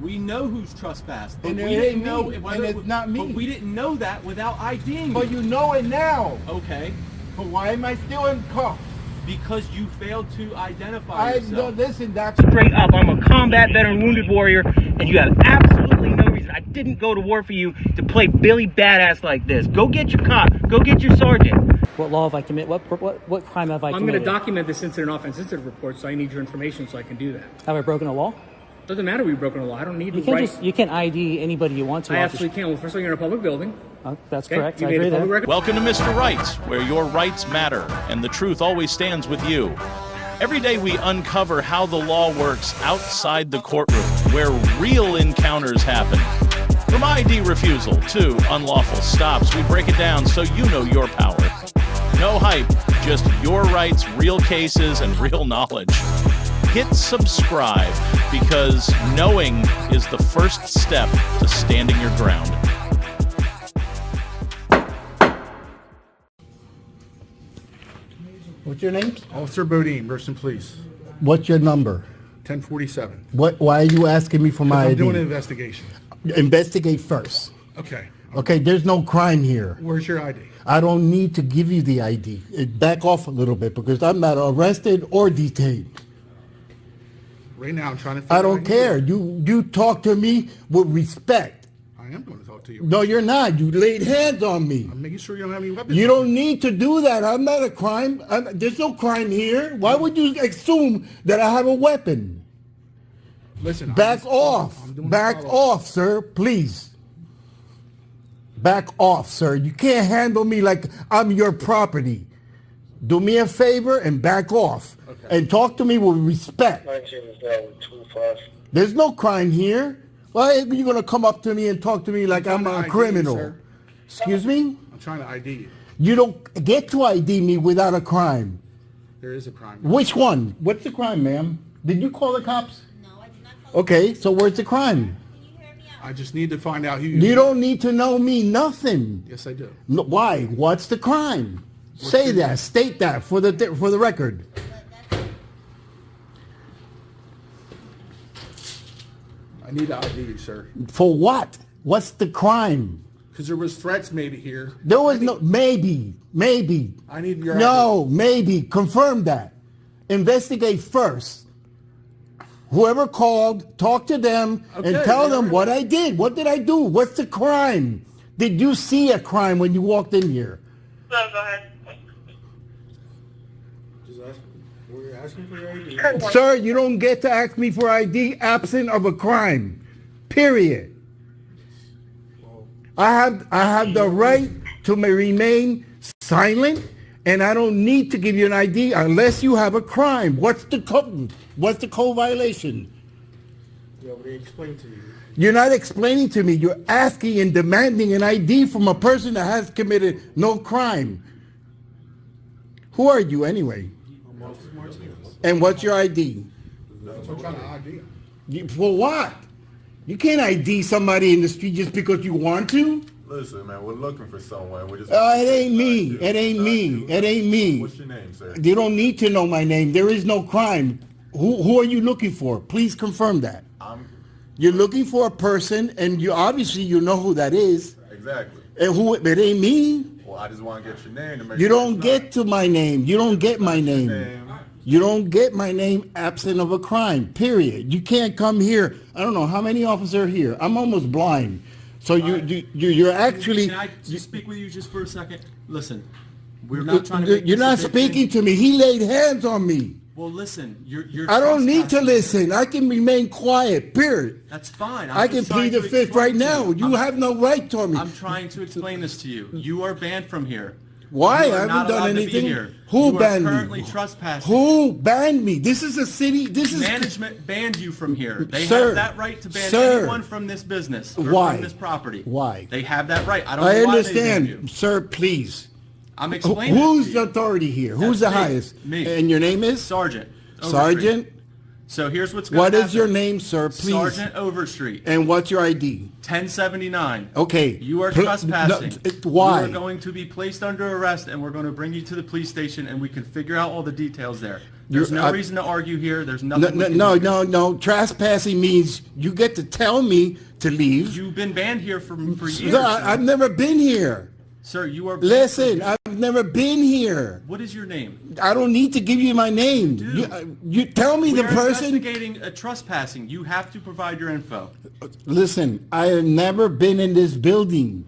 We know who's trespassed, but And we it didn't ain't know me, whether and it's not me. But we didn't know that without IDing. But you know it now. Okay. But why am I still in cuffs? Because you failed to identify yourself. No, listen, that's Straight up, I'm a combat veteran wounded warrior, and you have absolutely no reason. I didn't go to war for you to play Billy Badass like this. Go get your cop. Go get your sergeant. What law have I committed? What crime have I committed? I'm going to document this incident offense incident report, so I need your information so I can do that. Have I broken a law? Doesn't matter if you've broken a law. I don't need You to can't write. just you can't ID anybody you want to. I absolutely can. Well, first of all, you're in a public building. That's Okay? correct. You I made agree a public there. record. Welcome to Mr. Rights, where your rights matter and the truth always stands with you. Every day we uncover how the law works outside the courtroom, where real encounters happen. From ID refusal to unlawful stops, we break it down so you know your power. No hype, just your rights, real cases, and real knowledge. Hit subscribe, because knowing is the first step to standing your ground. What's your name? Officer Bodine, Merson Police, What's your number? 1047. Why are you asking me for my I'm ID? doing an investigation. Investigate first. Okay. Okay, there's no crime here. Where's your ID? I don't need to give you the ID. Back off a little bit because I'm not arrested or detained. Right now, I'm trying to figure I don't out care. You talk to me with respect. I am going to talk to you. No, you're not. You laid hands on me. I'm making sure you don't have any weapons. You don't need to do that. I'm not a crime. There's no crime here. Why would you assume that I have a weapon? Listen. Back off. Back off, sir. Please. Back off, sir. You can't handle me like I'm your property. Do me a favor and back off. Okay. And talk to me with respect. There's no crime here. Why are you going to come up to me and talk to me like I'm a criminal? Sir. Excuse me? I'm trying to ID you. You don't get to ID me without a crime. There is a crime. Which one? What's the crime, ma'am? Did you call the cops? No, I did not call Okay, so where's the crime? Can you hear me out? I just need to find out who You don't need to know me nothing. Yes, I do. No, why? What's the crime? Say that. State that for the record. I need to ID you, sir. For what? What's the crime? Because there was threats made here. There was no maybe. I need your No, maybe. Confirm that. Investigate first. Whoever called, talk to them and tell them what I did. What did I do? What's the crime? Did you see a crime when you walked in here? Go ahead. We're asking for your ID. Sir, you don't get to ask me for ID absent of a crime. Period. I have the right to remain silent, and I don't need to give you an ID unless you have a crime. What's the code violation? Yeah, but they explained to you. You're not explaining to me. You're asking and demanding an ID from a person that has committed no crime. Who are you anyway? And what's your ID? I'm trying to ID him. For what? You can't ID somebody in the street just because you want to. Listen, man, we're looking for someone. We're just. It ain't me. It ain't me. It ain't me. What's your name, sir? You don't need to know my name. There is no crime. Who are you looking for? Please confirm that. You're looking for a person, and you obviously you know who that is. Exactly. And who? It ain't me. Well, I just want to get your name to make You sure don't it's get not. to my name. You don't get my name. Name. You don't get my name absent of a crime, period. You can't come here. I don't know how many officers are here. I'm almost blind. So you're actually... Can I just speak with you just for a second? Listen, we're not trying to... You're not speaking to me. He laid hands on me. Well, listen, you're I don't need to trespassing. listen. I can remain quiet, period. That's fine. I can plead the fifth right now. You have no right to me. I'm trying to explain this to you. You are banned from here. Why? You I are haven't not done allowed to be anything. here. Who You are banned currently me? trespassing. Who banned me? This is a city. This is Management banned you from here. They Sir, have that right to ban sir. anyone from this business or Why? from this property. Why? They have that right. I don't know I why they banned understand, you. sir. Please. I'm explaining. it Who's to the you. authority here? Who's the That's me. highest? Me. And your name is? Sergeant. Overstreet. Sergeant? So here's what's going What to happen. is your name, sir? Please. Sergeant Overstreet. And what's your ID? 1079. Okay. You are Pl- trespassing. no, why? You are going to be placed under arrest, and we're going to bring you to the police station, and we can figure out all the details there. There's no I- reason to argue here. There's No, nothing. no. Trespassing means you get to tell me to leave. You've been banned here for years. Sir, I've never been here. Sir, you are. Listen, I've never been here. What is your name? I don't need to give you my name. do. You tell me We the are person. investigating a trespassing. You have to provide your info. Listen, I have never been in this building.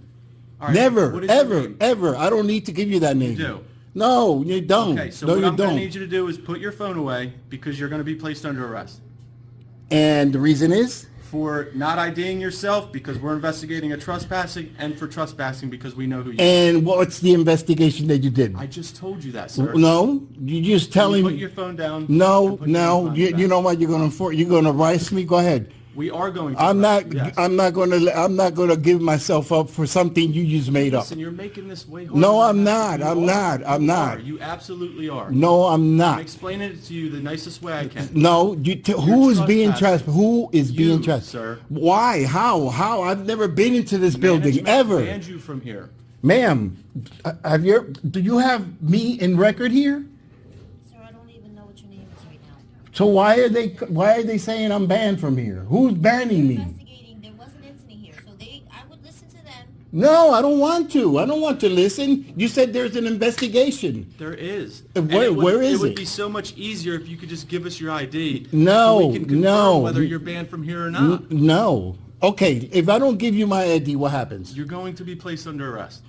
All right, Never, what is your ever, name? ever. I don't need to give you that name. do. No, you don't. Okay, so no, what you I'm going don't. to need you to do is put your phone away because you're going to be placed under arrest And the reason is? for not IDing yourself because we're investigating a trespassing, and for trespassing because we know who you are. And what's the investigation that you did? I just told you that, sir. No, you're just telling Put me. your phone down. No, and put your phone you back. know what you're going to arrest me. Go ahead. We are going to. I'm not. Yes. I'm not going to give myself up for something you just made up. Listen, you're making this way harder. No, than I'm it not. has to I'm be. not. I'm You not. are. You absolutely are. No, I'm I'm not. explaining it to you the nicest way I can. No, who is being trespassing. Who is being You, trespassed? sir. Why? How? I've never been into this building Management ever, banned you from here. ma'am. Do you have me in record here? Sir, I don't even know what your name is right now. So why are they saying I'm banned from here? Who's banning me? Investigating. There was an incident here, so I would listen to them. No, I don't want to. I don't want to listen. You said there's an investigation. There is. Where is it? would it? be so much easier if you could just give us your ID. No, so we can confirm no. whether you're banned from here or not. No. Okay, if I don't give you my ID, what happens? You're going to be placed under arrest.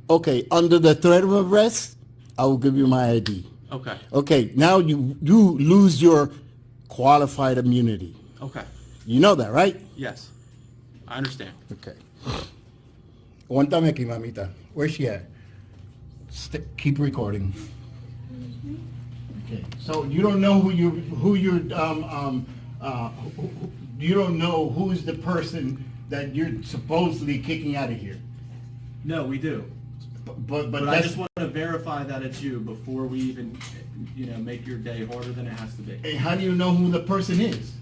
Okay, under the threat of arrest, I will give you my ID. Okay. Okay, now you lose your qualified immunity. Okay. You know that, right? Yes. I understand. Okay. Aguántame aquí, mamita. Where's she at? Keep recording. Okay. So you don't know you don't know who's the person that you're supposedly kicking out of here. No, we do. But But I that's, just want to verify that it's you before we even, make your day harder than it has to be. Hey, how do you know who the person is?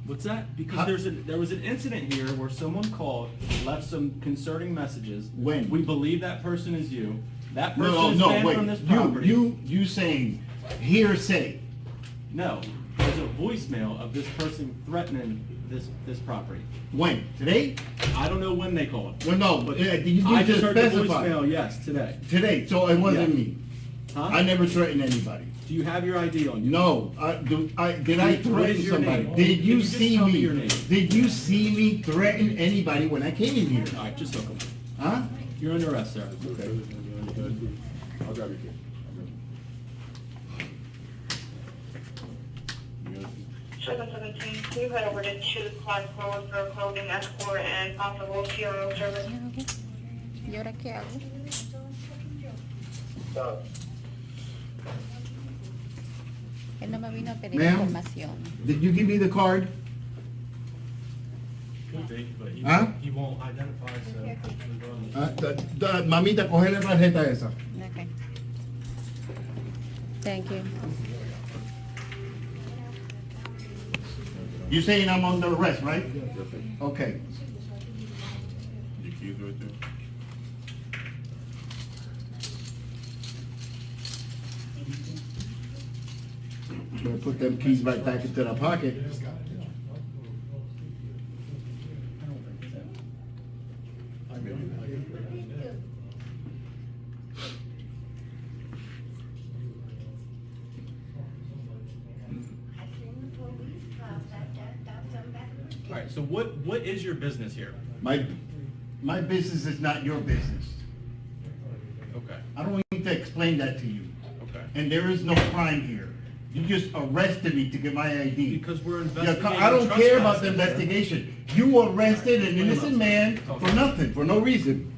What's that? Because there was an incident here where someone called, left some concerning messages. When? We believe that person is you. That person No, is no, banned wait. from this property. You saying hearsay? No, there's a voicemail of this person threatening this property. When? Today? I don't know when they called. Well, no, but you I just just heard the specified. voicemail. Yes, today. Today, so it wasn't Yeah. me. Huh? I never threatened anybody. Do you have your ID on you? No, did I What threaten is your somebody? name? Did Can you you just see tell me me? your name? Did you see me threaten anybody when I came in here? All right, just look them. Huh? You're under arrest, sir. Okay. I'll grab your kid. Showdown 17, can you head over to 2 Clark Road for clothing, escort, and possible funeral service? ¿Y ahora qué hago? Él no me vino a pedir Ma'am? información. Did you give me the card? Could be, but Huh? he won't identify, so. Mamita, coge la tarjeta esa. Okay. Thank you. You saying I'm under arrest, right? Okay. Your keys right there. Better put them keys right back into the pocket. All right, so what is your business here? My business is not your business. Okay. I don't need to explain that to you. Okay. And there is no crime here. You just arrested me to get my ID. Because we're Yeah, investigating. I don't care about the trespassing, sir. investigation. You arrested an innocent man for nothing, for no reason.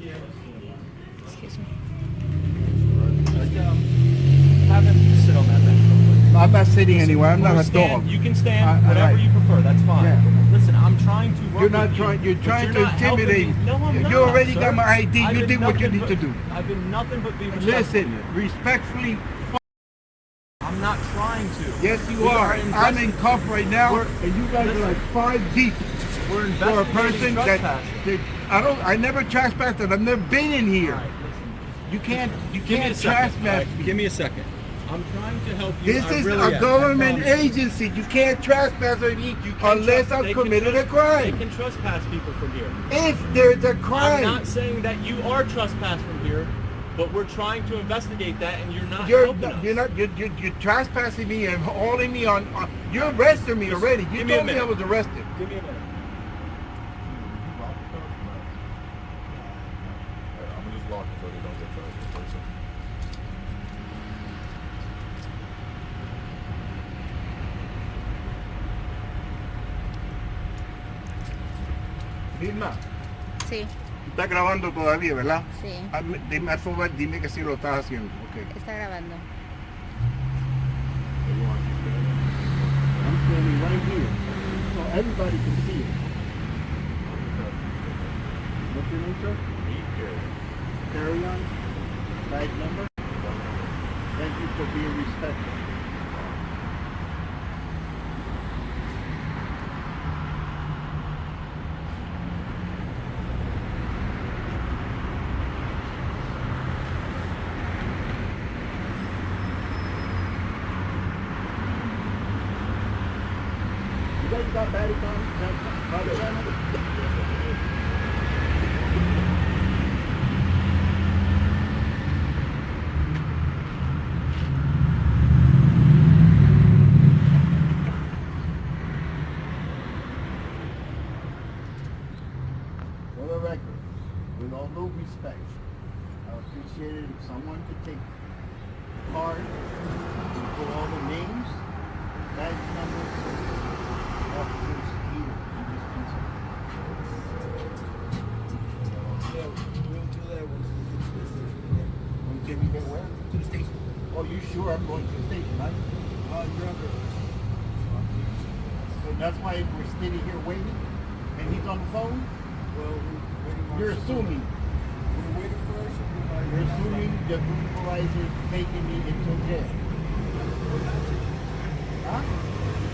Yeah, Excuse me. have him sit on that bench real quick. I'm not sitting anywhere. I'm not Or a stand- dog. You can stand, I- whatever right. you prefer, that's fine. Yeah. Listen, I'm trying to work You're not with trying. You're but trying you're to not helping intimidate. me. No, I'm You not, already sir. got my ID. I've You been did what you nothing need to do. I've been nothing but being respectful. Listen, respectfully. I'm not trying trying to. Yes, you We are. I'm in cuff right now, We're- and you guys listen. are like 5 deep We're for a person investigating that, trespassing. I never trespassed, and I've never been in here. All right, listen. You can't Give me a second. trespass All me. give me a second. I'm trying to help you. This I is really a am. government I promise. agency. You can't trespass me You can unless trust- I've they can committed a trust- crime. They can trespass people from here. If there's a I'm crime, not saying that you are trespassed from here, but we're trying to investigate that, and you're not you're helping us. you're trespassing me and holding me on. You're arresting me already. You give me a told me I minute. was arrested. Give me a minute. I'm gonna just lock it so they don't get charged. Vilma, Sí, está grabando todavía, ¿verdad? sí. Dime, a favor, dime que sí lo estás haciendo. Okay. Está grabando. I'm standing right here, so everybody can see it. What's your name, sir? Carry on. Tag number. Thank you for being respectful. You guys got body camera? For the record, with all due respect, I appreciate it if someone could take a card and put all the names, badge numbers, officers here in this precinct. Yeah, we'll do that once we get to the station. Can we get where? To the station. Oh, you sure I'm going to the station, right? You're under. So that's why we're sitting here waiting, and he's on the phone? Well, we're waiting on. You're assuming. We're waiting for our supervisor. You're assuming the supervisor is taking me into jail. We're not taking Huh?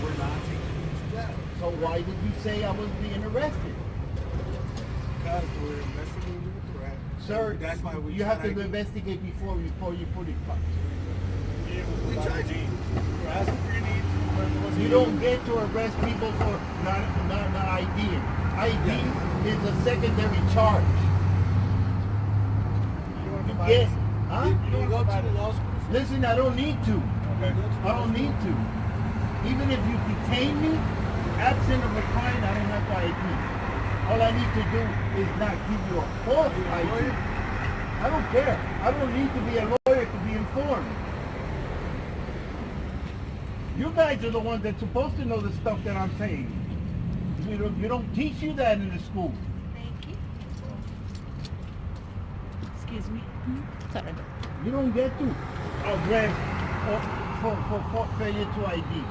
We're not taking you to jail. So why did you say I was being arrested? Because we're investigating the threat. Sir, That's why we you have to tried investigate before you put it up. We tried to. We're asking for your needs. You don't get to arrest people for not IDing. ID is a secondary charge. You get, huh? You don't go to the law school. Listen, I don't need to. Okay. I don't need to. Even if you detain me, absent of a crime, I don't have to ID. All I need to do is not give you a false ID. I don't care. I don't need to be a lawyer to be informed. You guys are the ones that's supposed to know the stuff that I'm saying. You don't teach you that in the school. Thank you. Excuse me. Sorry. You don't get to arrest for failure to ID.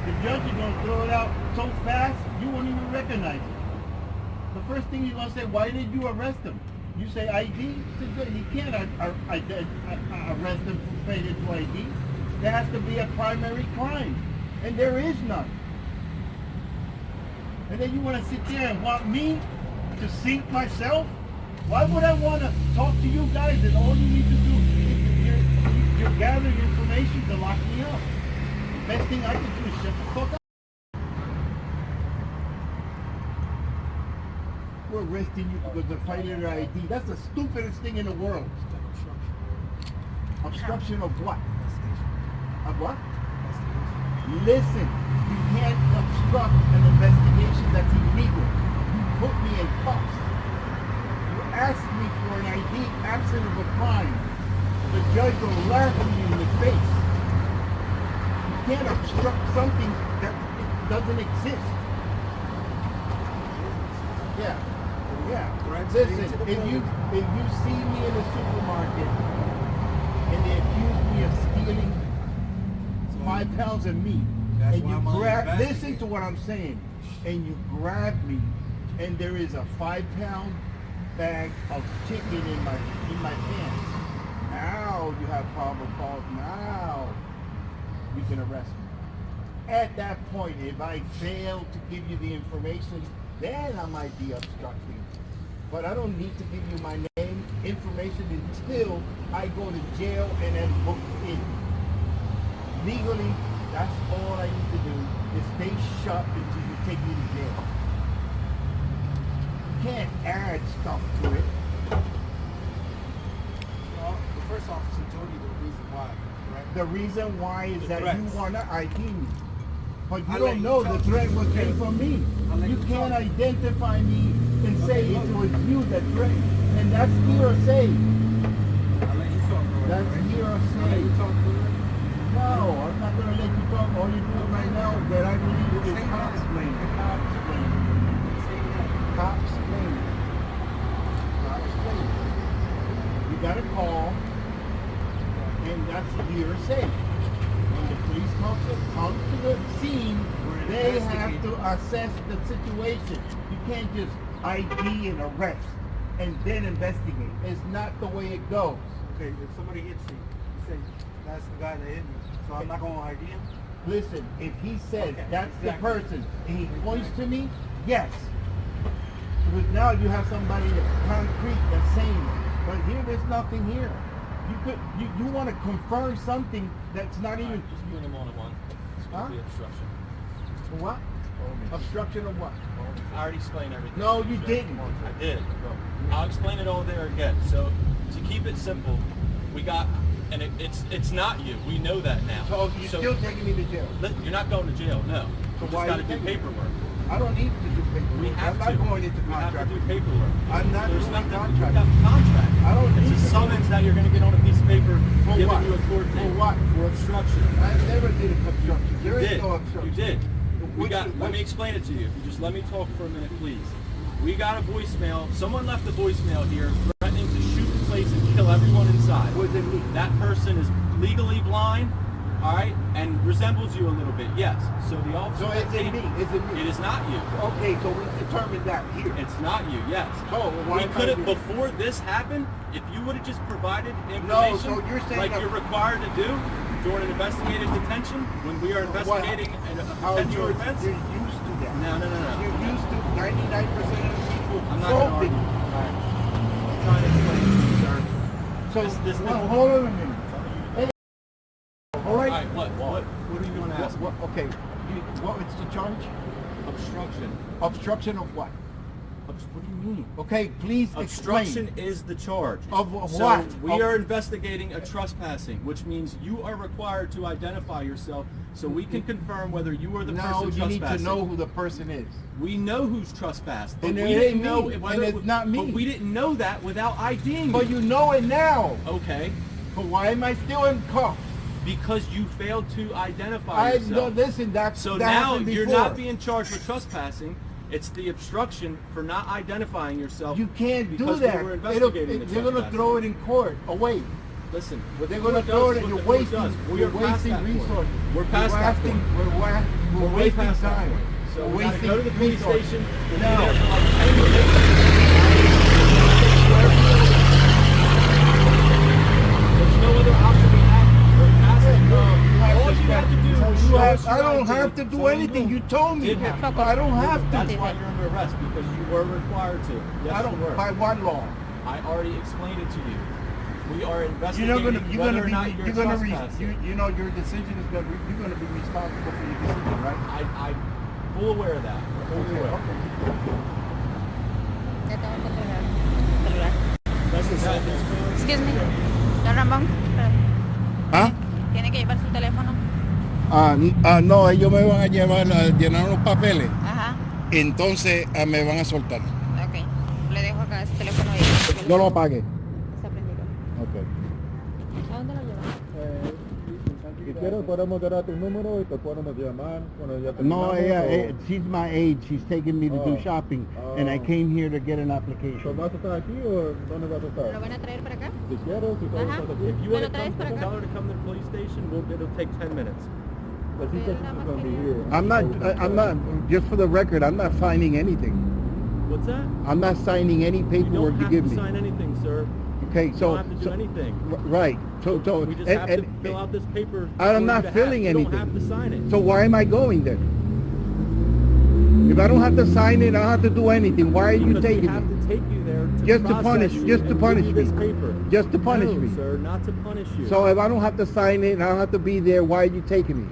The judge is going to throw it out so fast, you won't even recognize it. The first thing he's going to say, why did you arrest him? You say ID? He can't arrest him for failure to ID. There has to be a primary crime. And there is none. And then you want to sit there and want me to sink myself? Why would I want to talk to you guys and all you need to do is you're gathering information to lock me up? The best thing I can do is shut the fuck up. We're arresting you because of failure to ID. That's the stupidest thing in the world. Obstruction of what? Of what? Listen, you can't obstruct an investigation that's illegal. You put me in cuffs. You asked me for an ID absent of a crime. The judge will laugh at you in the face. You can't obstruct something that doesn't exist. Yeah. Yeah. Listen, if you see me in the supermarket and they accuse me of stealing 5 pounds of meat, That's and why you I'm grab, investigating. listen to what I'm saying, and you grab me, and there is a 5-pound bag of chicken in my pants. Now you have probable cause. Now you can arrest me. At that point, if I fail to give you the information, then I might be obstructing. But I don't need to give you my name, information until I go to jail and then book in. Legally, that's all I need to do is stay shut until you take me to jail. You can't add stuff to it. Well, the first officer told you the reason why, right? The reason why is The that threats. you want to ID me. But you I'll let don't you know the talk. threat was came from me. I'll let You you can't talk. identify me and say Okay, it look. was you that threatened. And that's hearsay. I'll let you talk, bro. That's I'll let hearsay. you talk, bro. No, I'm not going to let you talk. All you're doing right now that I believe is Say cop that. explaining. Cop explaining. Say that. Cop explaining. Cop explaining. You got a call, and that's hearsay. When the police come to the scene, they have to assess the situation. You can't just ID and arrest and then investigate. It's not the way it goes. Okay, if somebody hits you, you say, that's the guy that hit me, so I'm not going to ID him? Listen, if he says Okay, that's exactly. the person and he points to me, yes. Because now you have somebody that's concrete that's saying it. But here, there's nothing here. You want to confirm something that's not even. Just bring them all at once. It's Huh? gonna be obstruction. What? Obstruction of what? I already explained everything. No, you didn't. I did. I'll explain it all there again. So to keep it simple, we got, and it's not you. We know that now. So you're still taking me to jail. You're not going to jail. No. So You why just got to you do taking me? paperwork. I don't need to do paperwork. We have I'm to. not going into We have contract. to do paperwork. I'm not There's doing nothing. contract. You got contract. I don't need It's a to do summons that you're going to get on a piece of paper For giving what? you a court For date. what? For obstruction. I never did a obstruction. You There is did. no obstruction. You did. We Which- got. Let me explain it to you. If you just let me talk for a minute, please. We got a voicemail. Someone left a voicemail here threatening to shoot the place and kill everyone inside. Was it me? That person is legally blind, all right, and resembles you a little bit. Yes. So the officer. So is it me? Is it me? It is not you. Okay, so we determined that here. It's not you. Yes. So why We am I could have here? before this happened. If you would have just provided No, information, so you're saying like that- you're required to do during an investigative detention when we are investigating a potential offense. You're used to that. No. You're used to 99% of the people I'm not going to voting. argue. All right. I'm trying to explain to you, sir. So, This well, hold on a minute. Hey, all All right. right. What are you going to ask? Okay. What is the charge? Obstruction. Obstruction of what? What do you mean? Okay, please Obstruction explain. is the charge. Of So what? we Of- are investigating a trespassing, which means you are required to identify yourself so we can confirm whether you are the No, person you need trespassing. to know who the person is. We know who's trespassed, but And we it didn't ain't know me, whether and it's not me. But we didn't know that without IDing. But you know it now. Okay, But why am I still in cuffs? because you failed to identify I yourself. no, listen. So that now happened you're before. not being charged with trespassing. It's the obstruction for not identifying yourself. You can't do because that. We were investigating the They're going to trespassing. throw it in court. Away. Listen, But they're the going to court throw does it, and what you're the court wasting. does. We You're are past wasting that point. resources. We're past that wasting. point. We're way wasting past that time. point. So We're we gotta wasting go to the police resources. station. We'll be No. there for like 10 minutes. There's no other option we have. We're past it. All you have to do is show us I your don't ID. have to do So anything. You told me. Did have to. I don't have to. That's why you're under arrest, because you were required to. Yes, I don't. you were. By what law? I already explained it to you. We are You're investigating not gonna. You're whether gonna or not be. you're You're gonna. trespassing. You know your decision is gonna. You're gonna be responsible for your decision, right? I'm full aware of that. Full aware. Ya tengo que entregar el celular. That's the Excuse me. Don Ramón, ¿Ah? tiene que llevar su teléfono. No, ellos me van a llevar a llenar unos papeles. Ajá. Entonces me van a soltar. Ok. Le dejo acá ese teléfono ahí. No lo apague. Está prendido. Okay. ¿A dónde lo llevan? Si quieres podemos dar tu número y te podemos llamar cuando ya No, terminamos, o- she's my age. She's taking me to do Oh. shopping, Oh. and I came here to get an ¿So application. ¿Vas a estar aquí o dónde vas a ¿Lo estar? van a traer para acá? Si quieres, si Ajá. estás aquí. If you ¿Me want lo to traes para acá? tell her to come to the police station, it'll take 10 minutes. But she said she's going to be here. I'm not. Just for the record, I'm not signing anything. What's that? I'm not signing any You paperwork don't you have give to me. sign anything, sir. Okay, You so don't have to do anything. right. So We just have to fill out this paper. I'm not filling You anything. don't have to sign it. So why am I going then? If I don't have to sign it, I don't have to do anything. Why are you Because we taking have me? to take you there to Just to process punish- you just to and punish give you this me. paper. Just to punish No, me. sir, not to punish you. So if I don't have to sign it and I don't have to be there, why are you taking me?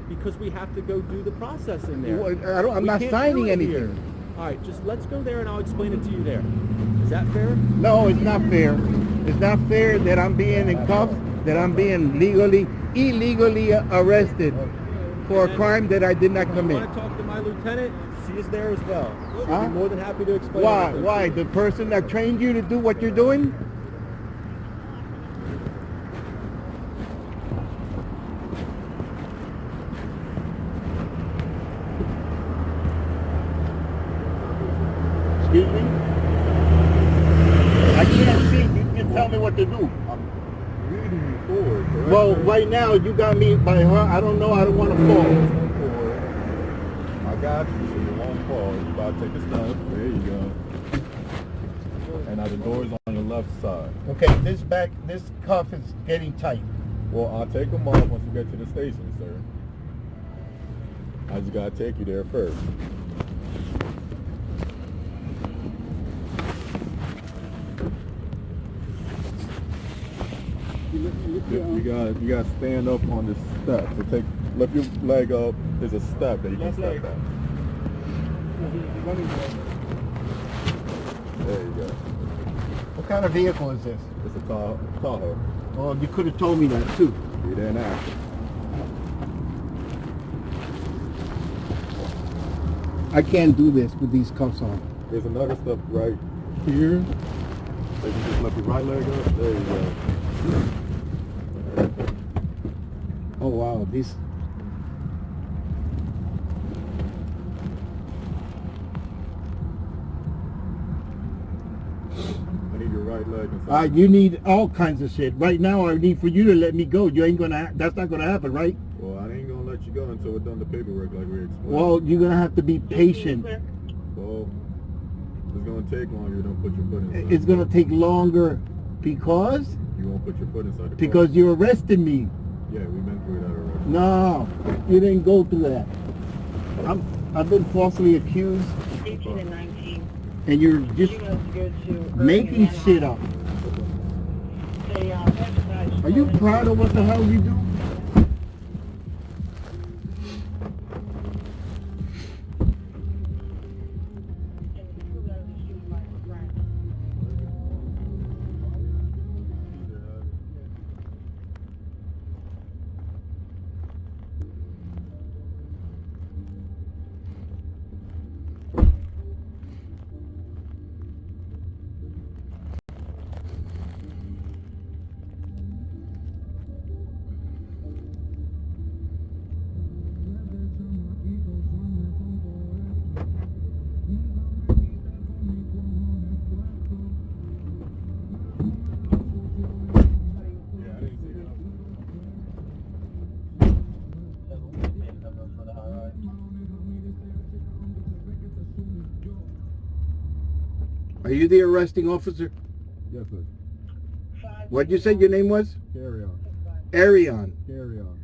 Because we have to go do the processing there. Well, I'm We not can't signing do it anything. here. All right, just let's go there and I'll explain it to you there. Is that fair? No, it's not fair. It's not fair that I'm being in cuffs, that I'm being illegally arrested for a crime that I did not If you commit. want to talk to my lieutenant, she is there as well. She'll Huh? be more than happy to explain Why? everything. Why? The person that trained you to do what you're doing? Excuse me? I can't see. You can tell me what to do. Leading you forward, correct? Well, right now you got me by her. I don't know. I don't want to fall. Forward. I got you, so you won't fall. You about to take a step. There you go. And now the door's on the left side. Okay, this cuff is getting tight. Well, I'll take them off once you get to the station, sir. I just gotta take you there first. You gotta stand up on this step. So lift your leg up. There's a step that you can step on. There you go. What kind of vehicle is this? It's a Tahoe. Well, you could have told me that too. You didn't ask. I can't do this with these cuffs on. There's another step right here. So you just lift your right leg up. There you go. Oh wow, these. I need your right leg inside. You need all kinds of shit. Right now, I need for you to let me go. You ain't gonna. That's not gonna happen, right? Well, I ain't gonna let you go until we're done the paperwork like we explained. Well, you're gonna have to be patient. Well, it's gonna take longer. You don't put your foot inside. It's gonna take longer because You won't put your foot inside the car. because you arrested me. Yeah, we've been through that already. No, you didn't go through that. I've been falsely accused, 18 and 19. and you're just You guys go to making shit up. They, exercise Are you proud of what the hell you do? Are you the arresting officer? Yes, sir. What'd you say your name was? Carry on. Arion. Carry on.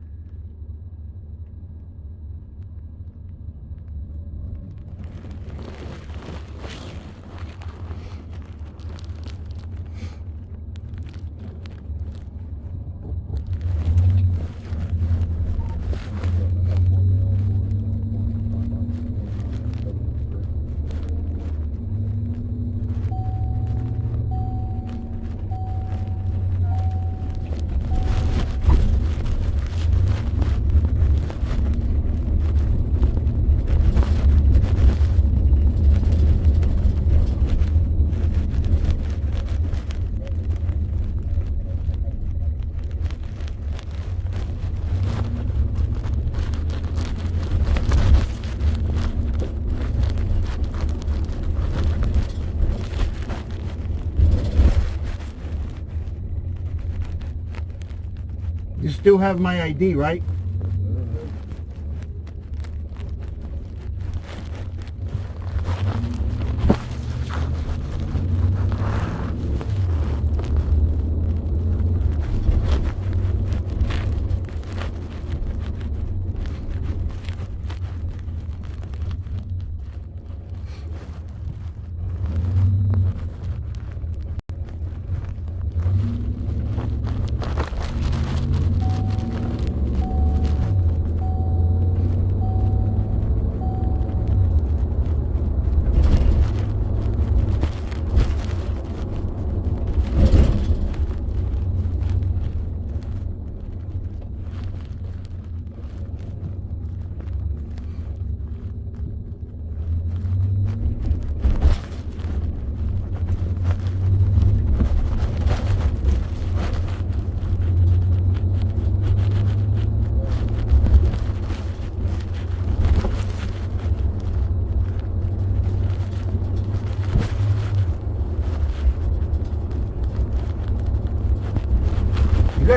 You still have my ID, right?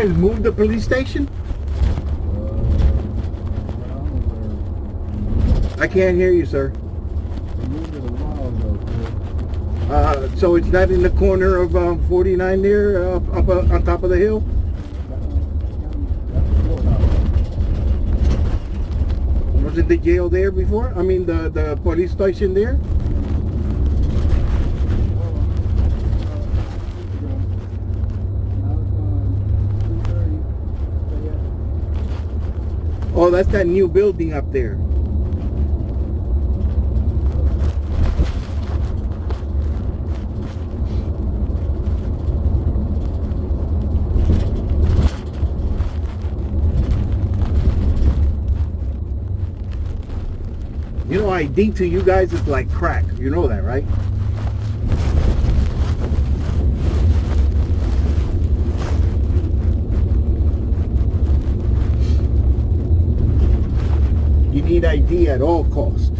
guys move the police station? I can't hear you, sir. So it's not in the corner of 49 there, up on top of the hill? Wasn't the jail there before? I mean, the police station there? Oh, that's that new building up there. You know, ID to you guys is like crack. You know that, right? You need ID at all costs.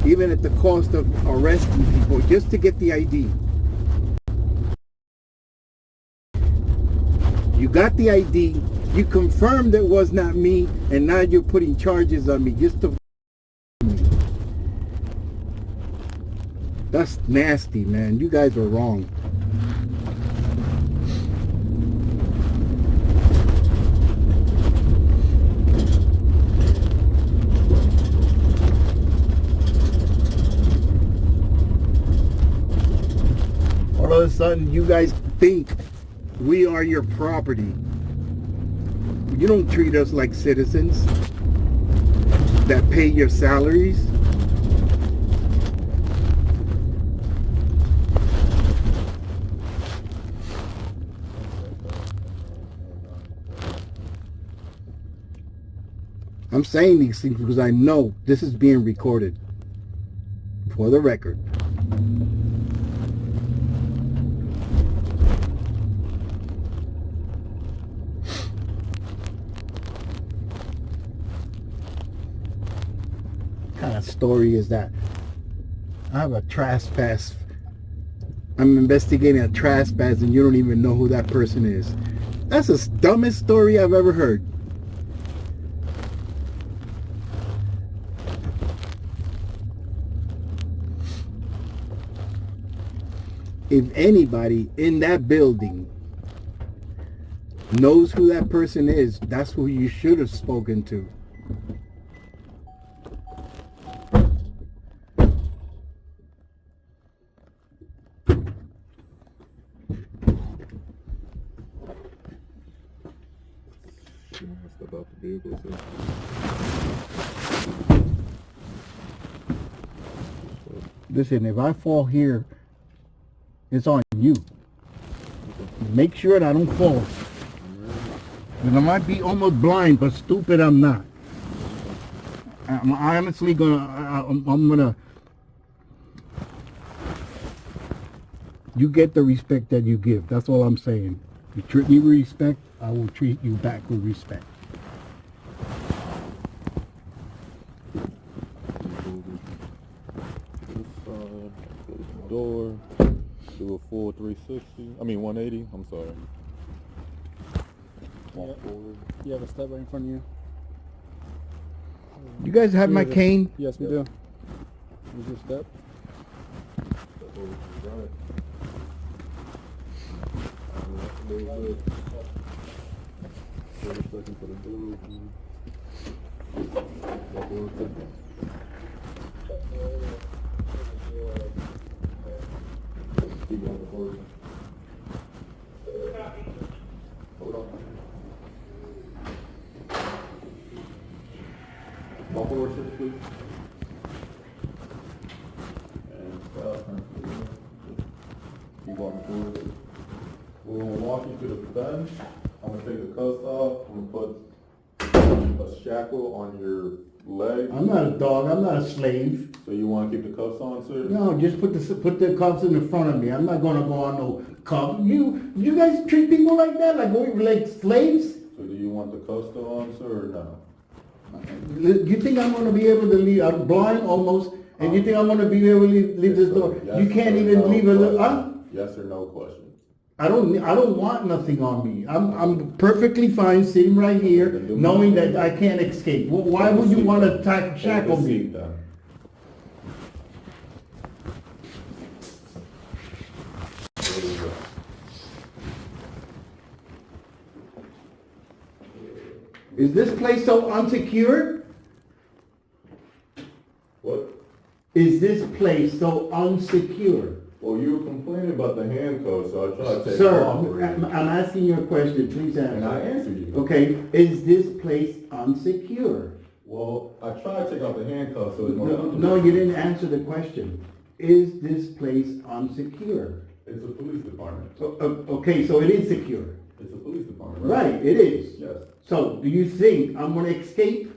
Even at the cost of arresting people just to get the ID. You got the ID, you confirmed it was not me, and now you're putting charges on me just to... That's nasty, man. You guys are wrong. All of a sudden, you guys think we are your property. You don't treat us like citizens that pay your salaries. I'm saying these things because I know this is being recorded for the record. What kind of story is that? I have a trespass. I'm investigating a trespass and you don't even know who that person is. That's the dumbest story I've ever heard. If anybody in that building knows who that person is, that's who you should have spoken to. Listen, if I fall here, it's on you. Make sure that I don't fall. And I might be almost blind, but stupid I'm not. I'm honestly I'm gonna... You get the respect that you give. That's all I'm saying. You treat me with respect, I will treat you back with respect. Door. Do a full 360. I mean 180. I'm sorry. Walk forward. You have a step right in front of you. You guys have my cane? Yes, we do. Here's your step. Step over to the right. Wait a second for the blue. Walk over to the keep on the board. Hold on. Walk forward, sir, please. And stop. Keep walking forward. We're going to walk you to the bench. I'm going to take the cuffs off. I'm going to put a shackle on your leg. I'm not a dog. I'm not a slave. So you want to keep the cuffs on, sir? No, just put the cuffs in the front of me. I'm not gonna go on no cuffs. You guys treat people like that, like slaves? So do you want the cuffs still on, sir, or no? You think I'm gonna be able to leave? I'm blind almost, and you think I'm gonna be able to leave this door? Yes, You can't or even no leave a little. Huh? Yes or no question. I don't want nothing on me. I'm perfectly fine sitting right here, knowing that I can't escape. Why would you want to shackle me? Is this place so unsecured? What? Is this place so unsecure? Well, you were complaining about the handcuffs, so I tried to take Sir, them off for you. I'm asking you a question, please answer. And I answered you. Okay, is this place unsecure? Well, I tried to take off the handcuffs so it's more No, comfortable. you didn't answer the question. Is this place unsecure? It's a police department. Okay, so it is secure. It's a police department, Right, it is. Yes. So, do you think I'm gonna escape?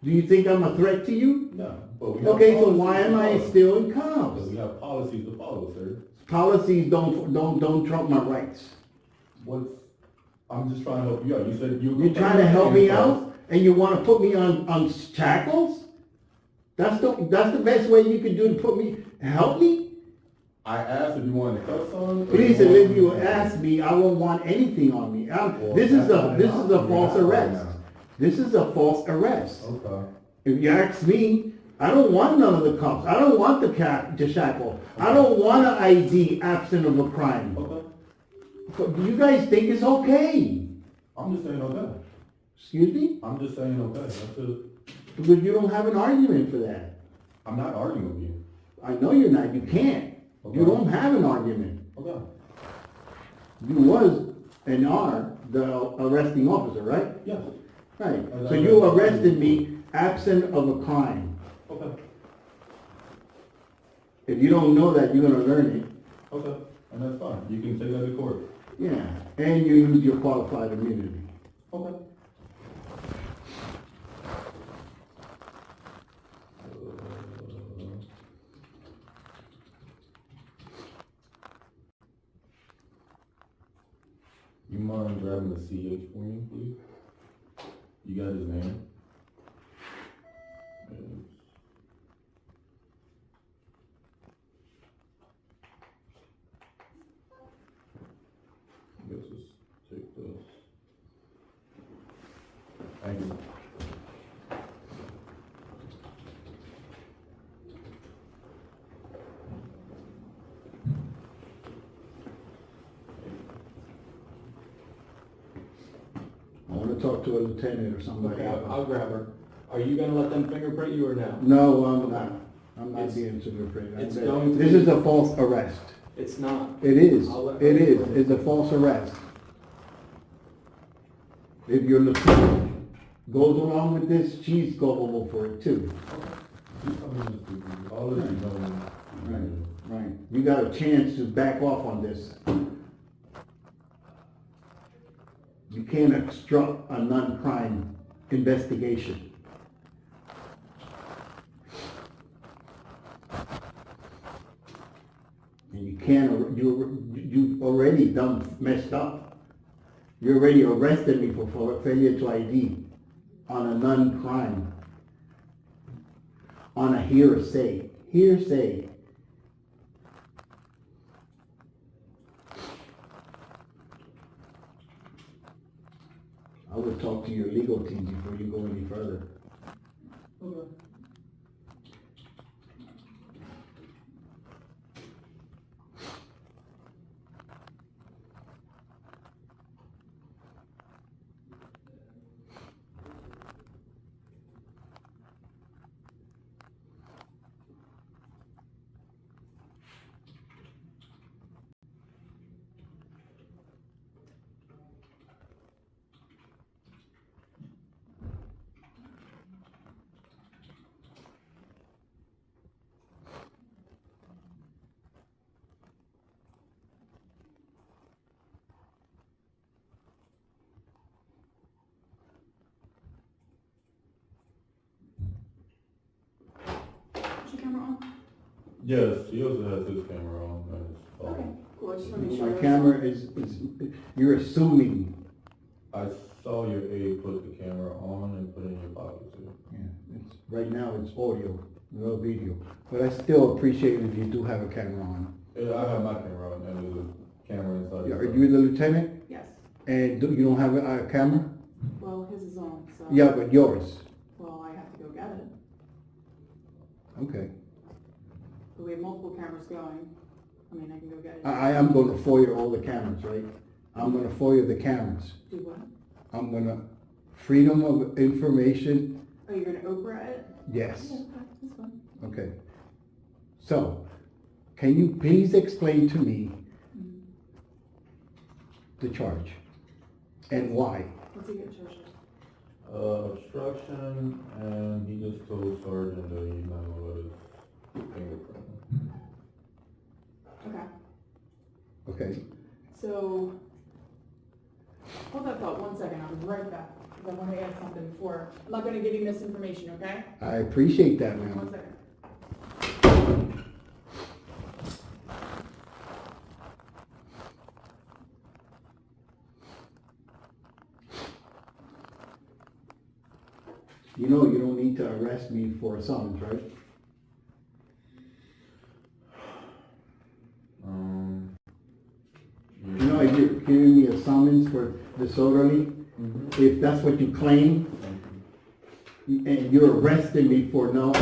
Do you think I'm a threat to you? No. But we have Okay, so policies why to am I follow. still in Because comms? we have policies to follow, sir. Policies don't trump my rights. I'm just trying to help you out. You said you. You're trying to help me out, and you want to put me on shackles? That's the best way you could do to put me, help me? I asked if you wanted cuffs on. Please, if you ask me, I won't want anything on me. This is a false arrest. This is a false arrest. Okay. If you ask me, I don't want none of the cuffs. I don't want the shackle. I don't want an ID absent of a crime. Okay. But do you guys think it's okay? I'm just saying okay. Excuse me? I'm just saying okay. That's it. Because you don't have an argument for that. I'm not arguing with you. I know you're not. You can't. Okay. You don't have an argument. Okay. You was and are the arresting officer, right? Yes. Right. So you arrested me absent of a crime. Okay. If you don't know that, you're gonna learn it. Okay. And that's fine. You can take that to court. Yeah. And you use your qualified immunity. Okay. You mind grabbing the CH for me, please? You got his name? Let's just take this. Thank you. I want to talk to a lieutenant or somebody. Okay, I'll grab her. Are you gonna let them fingerprint you or no? No, I'm not. I'm not It's- being fingerprinted. it's going to This be- is a false arrest. It's not. It is. I'll let It her is. print it. It's a false arrest. If your lieutenant goes along with this, she's culpable for it too. I'll let you know. Right, right. You got a chance to back off on this. You can't obstruct a non-crime investigation. And you can't, you've already messed up. You already arrested me for failure to ID on a non-crime. On a hearsay. Hearsay. I would talk to your legal team before you go any further. Okay. Is your camera on? Yes, he also has his camera on. Okay, cool. I just want to make sure. My camera is, you're assuming. I saw your aide put the camera on and put it in your pocket too. Yeah, right now it's audio, no video. But I still appreciate it if you do have a camera on. Yeah, I have my camera on and there's a camera inside. Are you the lieutenant? Yes. And you don't have a camera? Well, his is on, so. Yeah, but yours. Well, I have to go get it. Okay. But we have multiple cameras going. I mean, I can go get it. I am going to FOIA all the cameras, right? I'm going to FOIA the cameras. Do what? I'm going to freedom of information. Oh, you're gonna Oprah it? Yes. Yeah, that's fine. Okay. So, can you please explain to me the charge and why? What's he get charged with? Obstruction, and he just told Sergeant that he's not gonna let his fingerprint. Okay. Okay. So, hold that thought 1 second, I'll be right back, because I want to add something before. I'm not going to give you misinformation, okay? I appreciate that, 1 ma'am. second. You know you don't need to arrest me for a summons, right? You know, if you're giving me a summons for disorderly, if that's what you claim, and you're arresting me for no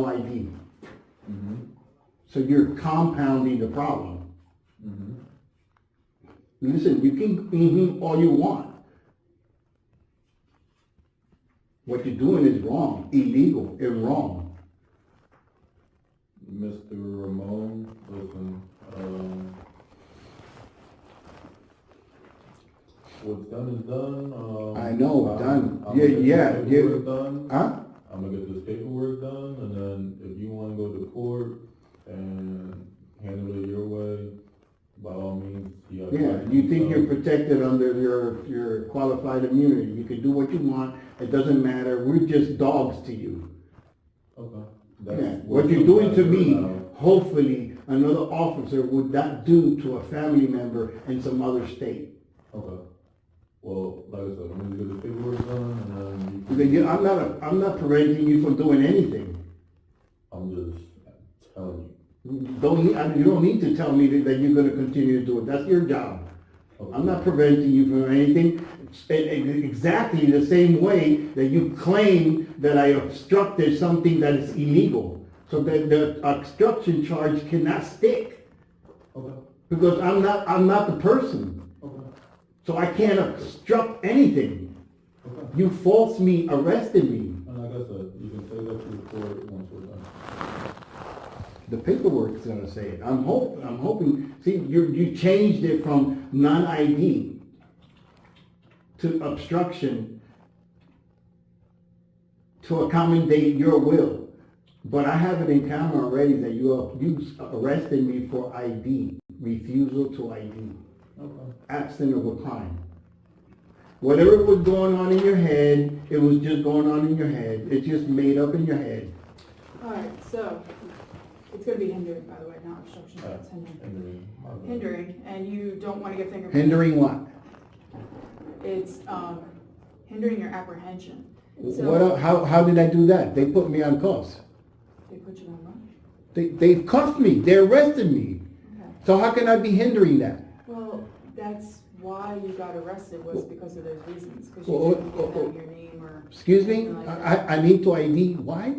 ID. So you're compounding the problem. Listen, you can all you want. What you're doing is wrong, illegal, and wrong. Mr. Ramon, listen, what's done is done. I know, done. I'm gonna get this paperwork Yeah. done. Huh? I'm gonna get this paperwork done, and then if you wanna go to court and handle it your way, by all means, you have. Yeah, you think you're protected under your qualified immunity. You can do what you want. It doesn't matter. We're just dogs to you. Okay. Yeah. What you're doing to me, hopefully another officer would not do to a family member in some other state. Okay. Well, like I said, I'm gonna get the paperwork done, and then you can. I'm not preventing you from doing anything. I'm just telling you. You don't need to tell me that you're going to continue to do it. That's your job. Okay. I'm not preventing you from anything. Exactly the same way that you claim that I obstructed something that is illegal. So that the obstruction charge cannot stick. Okay. Because I'm not the person. Okay. So I can't obstruct anything. Okay. You falsely arrested me. And like I said, you can take that to the court once we're done. The paperwork is going to say it. I'm hoping. See, you changed it from non-ID to obstruction to accommodate your will. But I have it in camera already that you arrested me for ID, refusal to ID, absent of a crime. Whatever was going on in your head, it was just going on in your head. It's just made up in your head. All right, so it's going to be hindering, by the way, not obstruction, but it's hindering. Hindering, and you don't want to get fingerprinted. Hindering what? It's hindering your apprehension. So, how did I do that? They put me on cuffs. They put you on run? They cuffed me. They arrested me. Okay. So how can I be hindering that? Well, that's why you got arrested, was because of those reasons. Because you didn't give out your name or... Excuse me? anything like that. I need to ID. Why?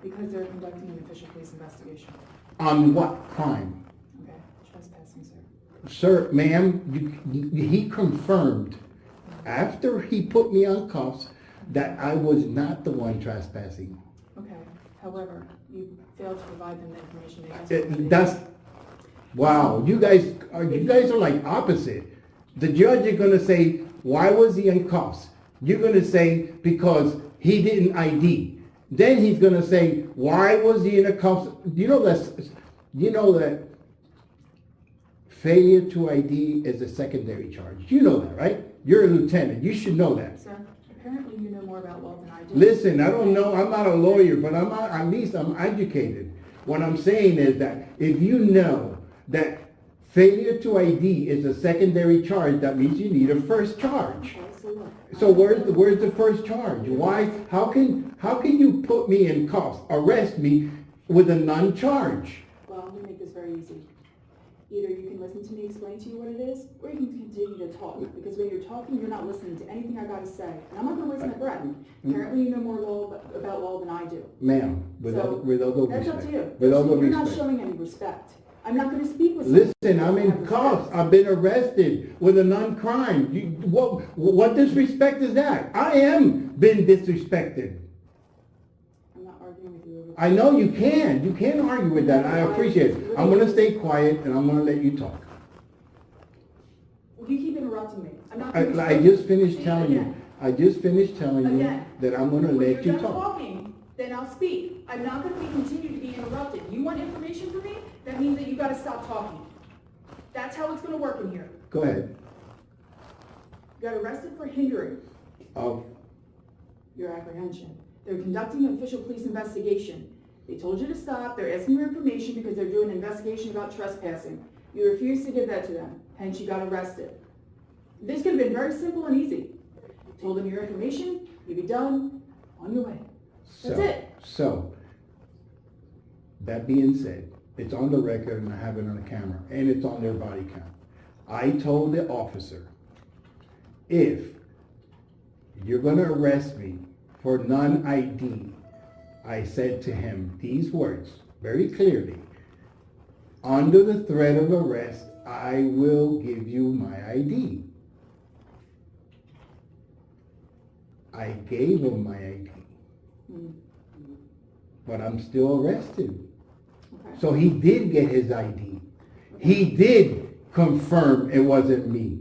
Because they're conducting an official police investigation. On what crime? Okay, trespassing, sir. Sir, ma'am, he confirmed after he put me on cuffs that I was not the one trespassing. Okay, however, you failed to provide them the information they asked for. Wow, you guys are like opposite. The judge is gonna say, why was he in cuffs? You're gonna say, because he didn't ID. Then he's gonna say, why was he in a cuffs? You know that failure to ID is a secondary charge. You know that, right? You're a lieutenant. You should know that. Sir, apparently you know more about law than I do. Listen, I don't know. I'm not a lawyer, but at least I'm educated. What I'm saying is that if you know that failure to ID is a secondary charge, that means you need a first charge. Okay, so what? So where's the first charge? Why? How can you put me in cuffs, arrest me with a non-charge? Well, I'm going to make this very easy. Either you can listen to me explain to you what it is, or you can continue to talk. Because when you're talking, you're not listening to anything I gotta say. And I'm not gonna waste my breath. Apparently you know more about law than I do. Ma'am, with all due That's respect. up to you. With all due You're not respect. showing any respect. I'm not gonna speak with Listen, I'm in cuffs. I've been arrested with a non-crime. What disrespect is that? I am been disrespected. I'm not arguing with you. I know you can. You can argue with that. I appreciate it. I'm going to stay quiet and I'm going to let you talk. You keep interrupting me. I'm not I just finished telling you. I just finished telling you Again. that I'm going to let you When you're done talk. talking, then I'll speak. I'm not going to continue to be interrupted. You want information from me? That means that you got to stop talking. That's how it's going to work in here. Go ahead. You got arrested for hindering Oh, your apprehension. They're conducting an official police investigation. They told you to stop. They're asking for information because they're doing an investigation about trespassing. You refused to give that to them, hence you got arrested. This could have been very simple and easy. Told them your information, you'd be done, on your way. That's it. So, that being said, it's on the record and I have it on the camera and it's on their body cam. I told the officer, if you're going to arrest me for non-ID, I said to him these words very clearly. Under the threat of arrest, I will give you my ID. I gave him my ID. But I'm still arrested. Okay. So he did get his ID. He did confirm it wasn't me.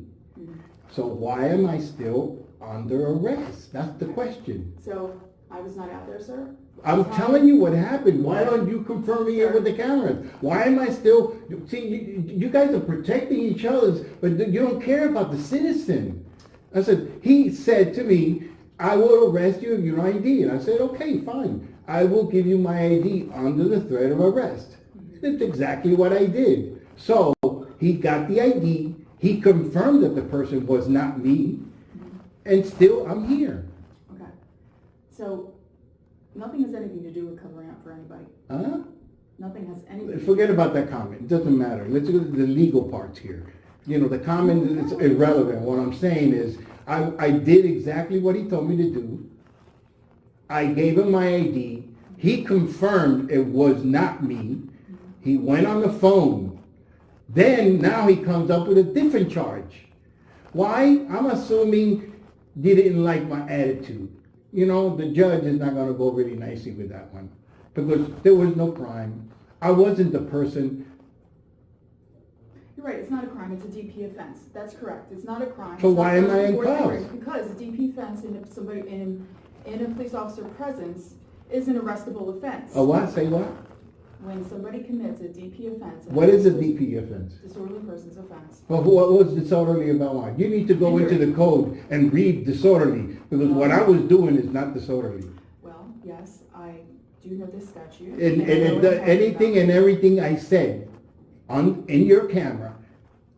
So why am I still under arrest? That's the question. So, I was not out there, sir? I'm telling you what happened. Why aren't you confirming it with the cameras? Why am I still... See, you guys are protecting each other, but you don't care about the citizen. I said, he said to me, I will arrest you if you don't ID. And I said, okay, fine. I will give you my ID under the threat of arrest. That's exactly what I did. So he got the ID. He confirmed that the person was not me. And still, I'm here. Okay. So, nothing has anything to do with covering up for anybody. Huh? Nothing has anything. Forget about that comment. It doesn't matter. Let's go to the legal parts here. You know, the comment is irrelevant. What I'm saying is, I did exactly what he told me to do. I gave him my ID. He confirmed it was not me. He went on the phone. Then, now he comes up with a different charge. Why? I'm assuming he didn't like my attitude. You know, the judge is not going to go really nicely with that one. Because there was no crime. I wasn't the person. You're right, it's not a crime, it's a DP offense. That's correct, it's not a crime. So It's not why am I in fourth cuffs? degree, because a DP offense in a police officer presence is an arrestable offense. A what? Say what? When somebody commits a DP offense. What is a DP offense? Disorderly person's offense. Well, what was disorderly about what? You need to go into the code and read disorderly, because what I was doing is not disorderly. Well, yes, I do know this statute. And I know what it's anything about. and everything I said in your camera,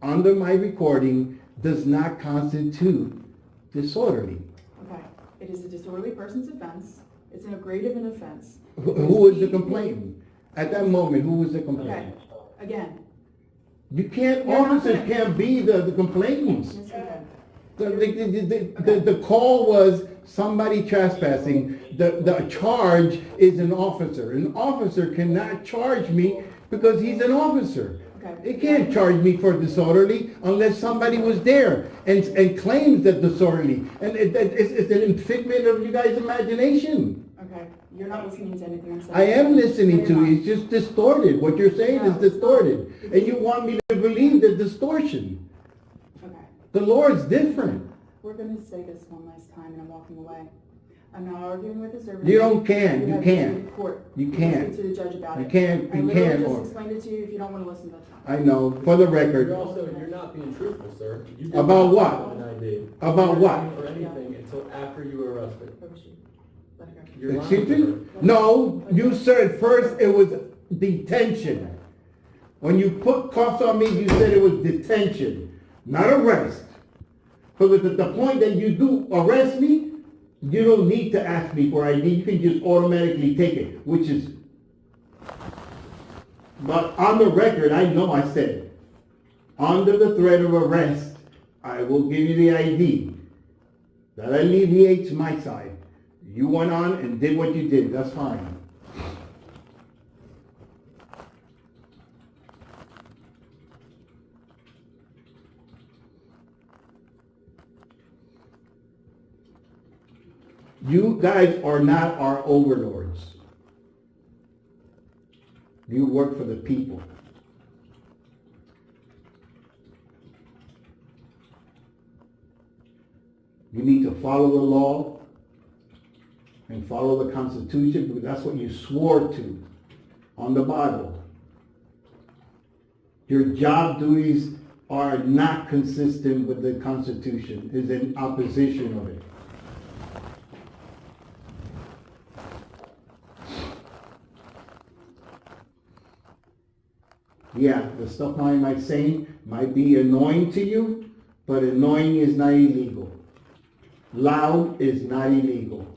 under my recording, does not constitute disorderly. Okay, it is a disorderly person's offense. It's an grade of an offense. Who was the complainant? At that moment, who was the complainant? Okay, again. You can't, You're not officers gonna- can't be the complainants. Yes, you can. The call was somebody trespassing. The charge is an officer. An officer cannot charge me because he's an officer. Okay. They can't charge me for disorderly unless somebody was there and claims that disorderly. And it's an figment of you guys' imagination. Okay, you're not listening to anything I'm saying. I am listening to No, you. you're It's just distorted. What you're saying is No, it's distorted. not. And you want me to believe the distortion. not. Okay, The Lord's different. we're gonna say this one last time and I'm walking away. I'm not arguing with this. You don't can. You have can't. to go to court. You can can't. Speak to the judge about You it. can't. I You literally can't. just Or explained it to you. If you don't want to listen, that's fine. I know. For the record. You're not being truthful, sir. You did About not what? have an ID. About You what? weren't for anything until after you were arrested. Let it go. You're Excuse lying, me? sir. No, you said first it was detention. When you put cuffs on me, you said it was detention, not arrest. Because at the point that you do arrest me, you don't need to ask me for ID. You can just automatically take it, which is... But on the record, I know I said it. under the threat of arrest, I will give you the ID. That alleviates my side. You went on and did what you did. That's fine. You guys are not our overlords. You work for the people. You need to follow the law and follow the Constitution, because that's what you swore to on the Bible. Your job duties are not consistent with the Constitution, is in opposition of it. Yeah, the stuff I might say might be annoying to you, but annoying is not illegal. Loud is not illegal.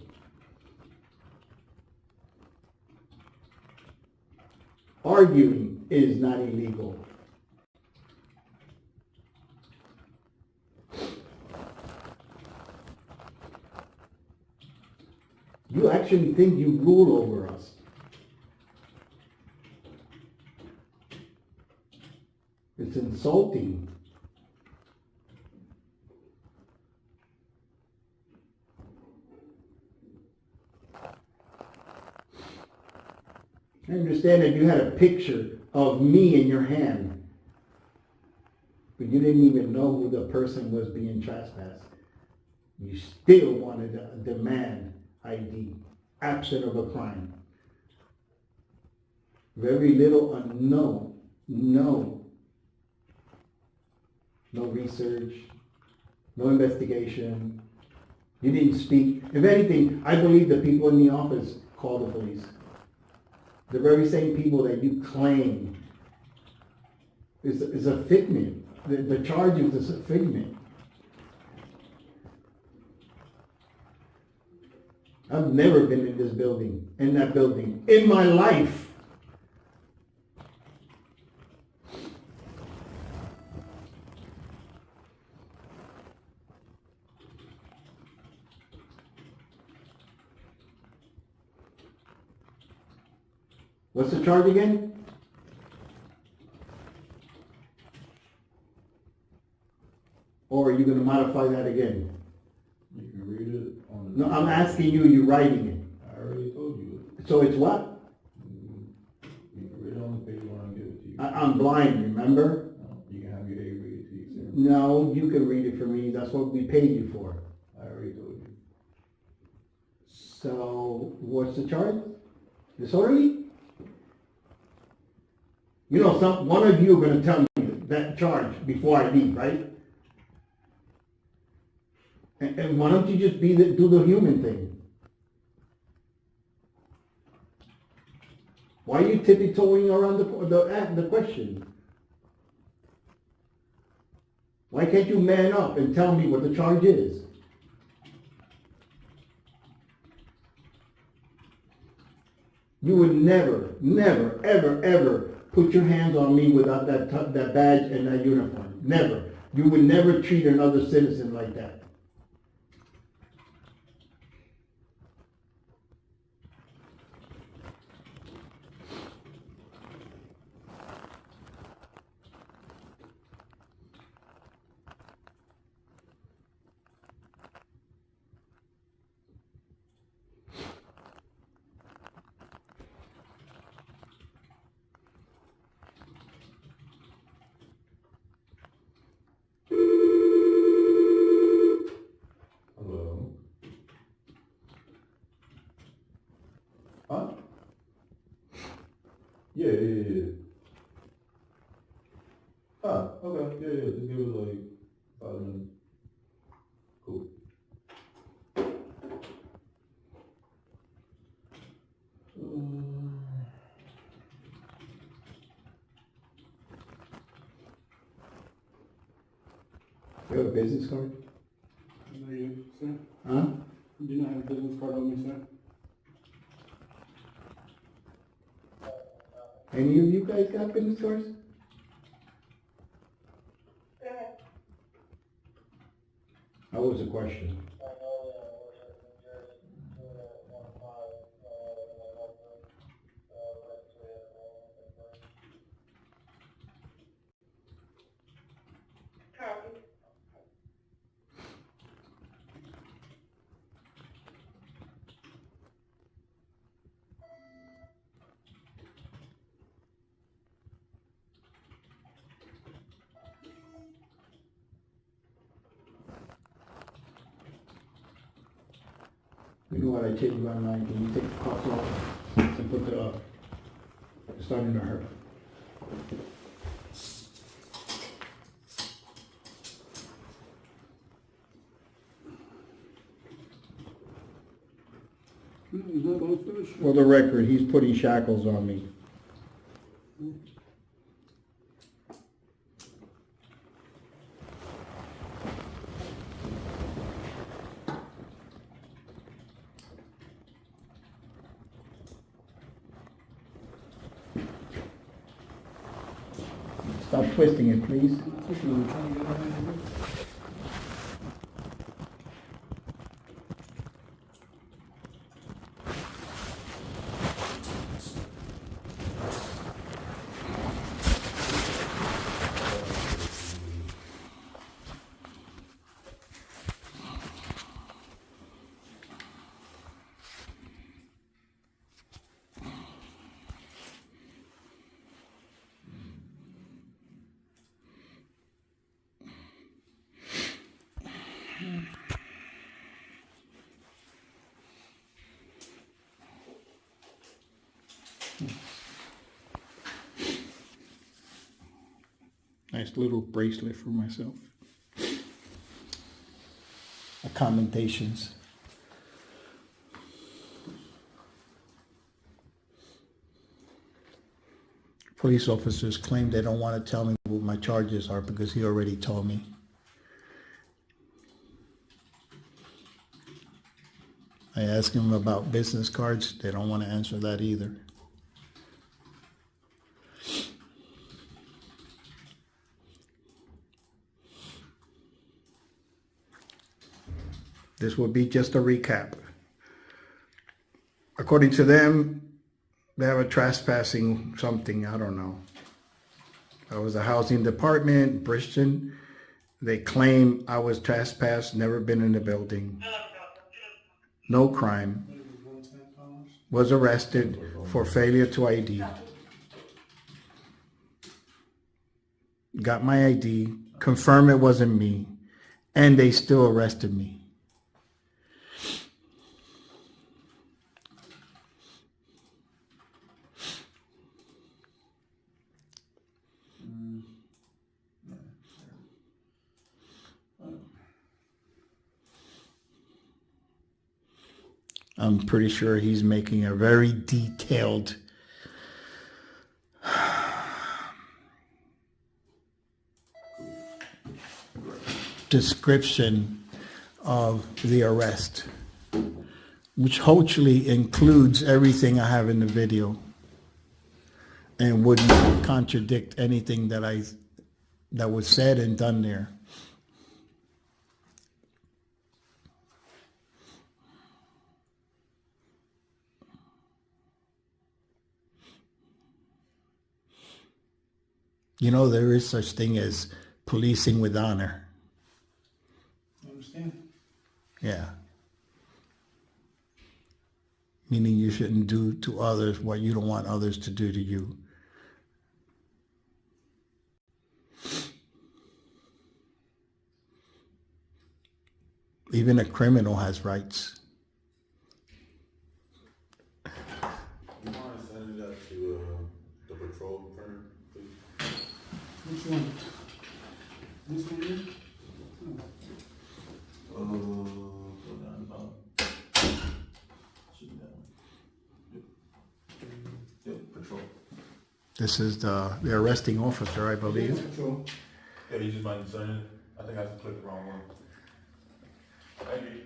Arguing is not illegal. You actually think you rule over us. It's insulting. I understand that you had a picture of me in your hand, but you didn't even know who the person was being trespassed. You still wanted to demand ID, absent of a crime. Very little unknown, no research, no investigation. You didn't speak. If anything, I believe the people in the office called the police. The very same people that you claim is a figment. The charge is a figment. I've never been in this building, in that building, in my life. What's the charge again? Or are you going to modify that again? You can read it on the... No, I'm asking you, you're writing it. I already told you. So it's what? You can read it on the page when I give it to you. I'm blind, remember? No, you can have your aide read it to you, sir. No, you can read it for me. That's what we paid you for. I already told you. So what's the charge? Disorderly? You know, one of you are going to tell me that charge before I leave, right? And why don't you just do the human thing? Why are you tippy-toeing around the question? Why can't you man up and tell me what the charge is? You would never, never, ever, ever put your hands on me without that badge and that uniform. Never. You would never treat another citizen like that. Huh? Yeah. Ah, okay. Yeah. Just give it like 5 minutes. Cool. You have a business card? No, you, sir. Huh? You do not have a business card on me, sir. Any of you guys got business cards? What was the question? You know what I tell you online? Can you take the cuffs off and put the it's starting to hurt. For the record, he's putting shackles on me. Stop twisting it, please. Nice little bracelet for myself. Accommodations. Police officers claim they don't want to tell me what my charges are because he already told me. I asked him about business cards. They don't want to answer that either. This will be just a recap. According to them, they have a trespassing something, I don't know. I was a housing department, Bristol. They claim I was trespassed, never been in the building. No crime. Was arrested for failure to ID. Got my ID, confirmed it wasn't me, and they still arrested me. I'm pretty sure he's making a very detailed description of the arrest, which hopefully includes everything I have in the video and wouldn't contradict anything that was said and done there. You know, there is such thing as policing with honor. I understand. Yeah. Meaning you shouldn't do to others what you don't want others to do to you. Even a criminal has rights. You mind sending that to the patrol printer, please? Which one? This one here? Go down about. Should be that one. Yep, patrol. This is the arresting officer, I believe. Patrol. Yeah, you just might be sending it. I think I just clicked the wrong one. Thank you.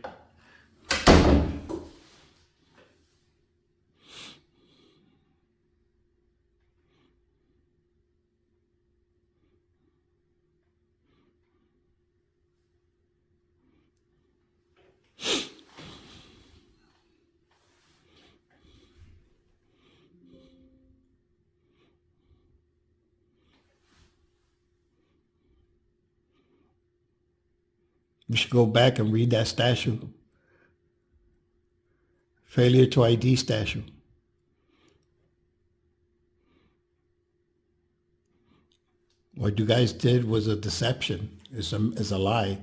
You should go back and read that statute. Failure to ID statute. What you guys did was a deception. It's a lie.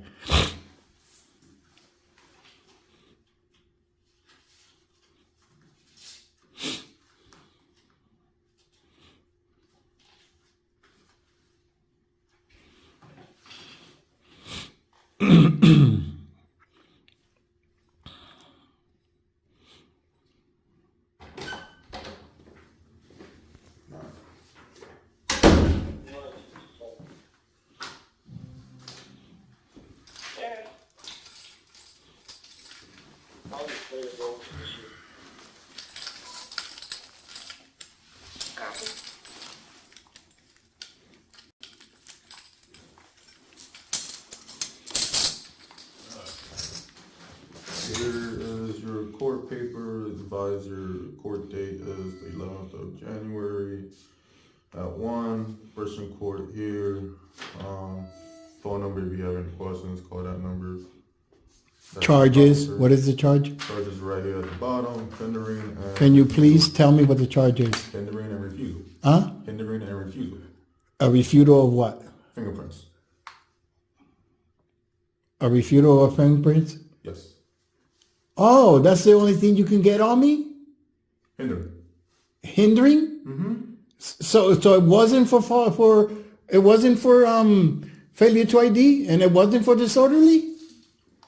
Here is your court paper. Advise your court date is the 11th of January at 1. Person court here. Phone number if you have any questions, call that number. Charges. What is the charge? Charges right here at the bottom. Hindering and... Can you please tell me what the charge is? Hindering and refusal. Huh? Hindering and refusal. A refutal of what? Fingerprints. A refutal of fingerprints? Yes. Oh, that's the only thing you can get on me? Hindering. Hindering? Mm-hmm. So it wasn't for failure to ID, and it wasn't for disorderly?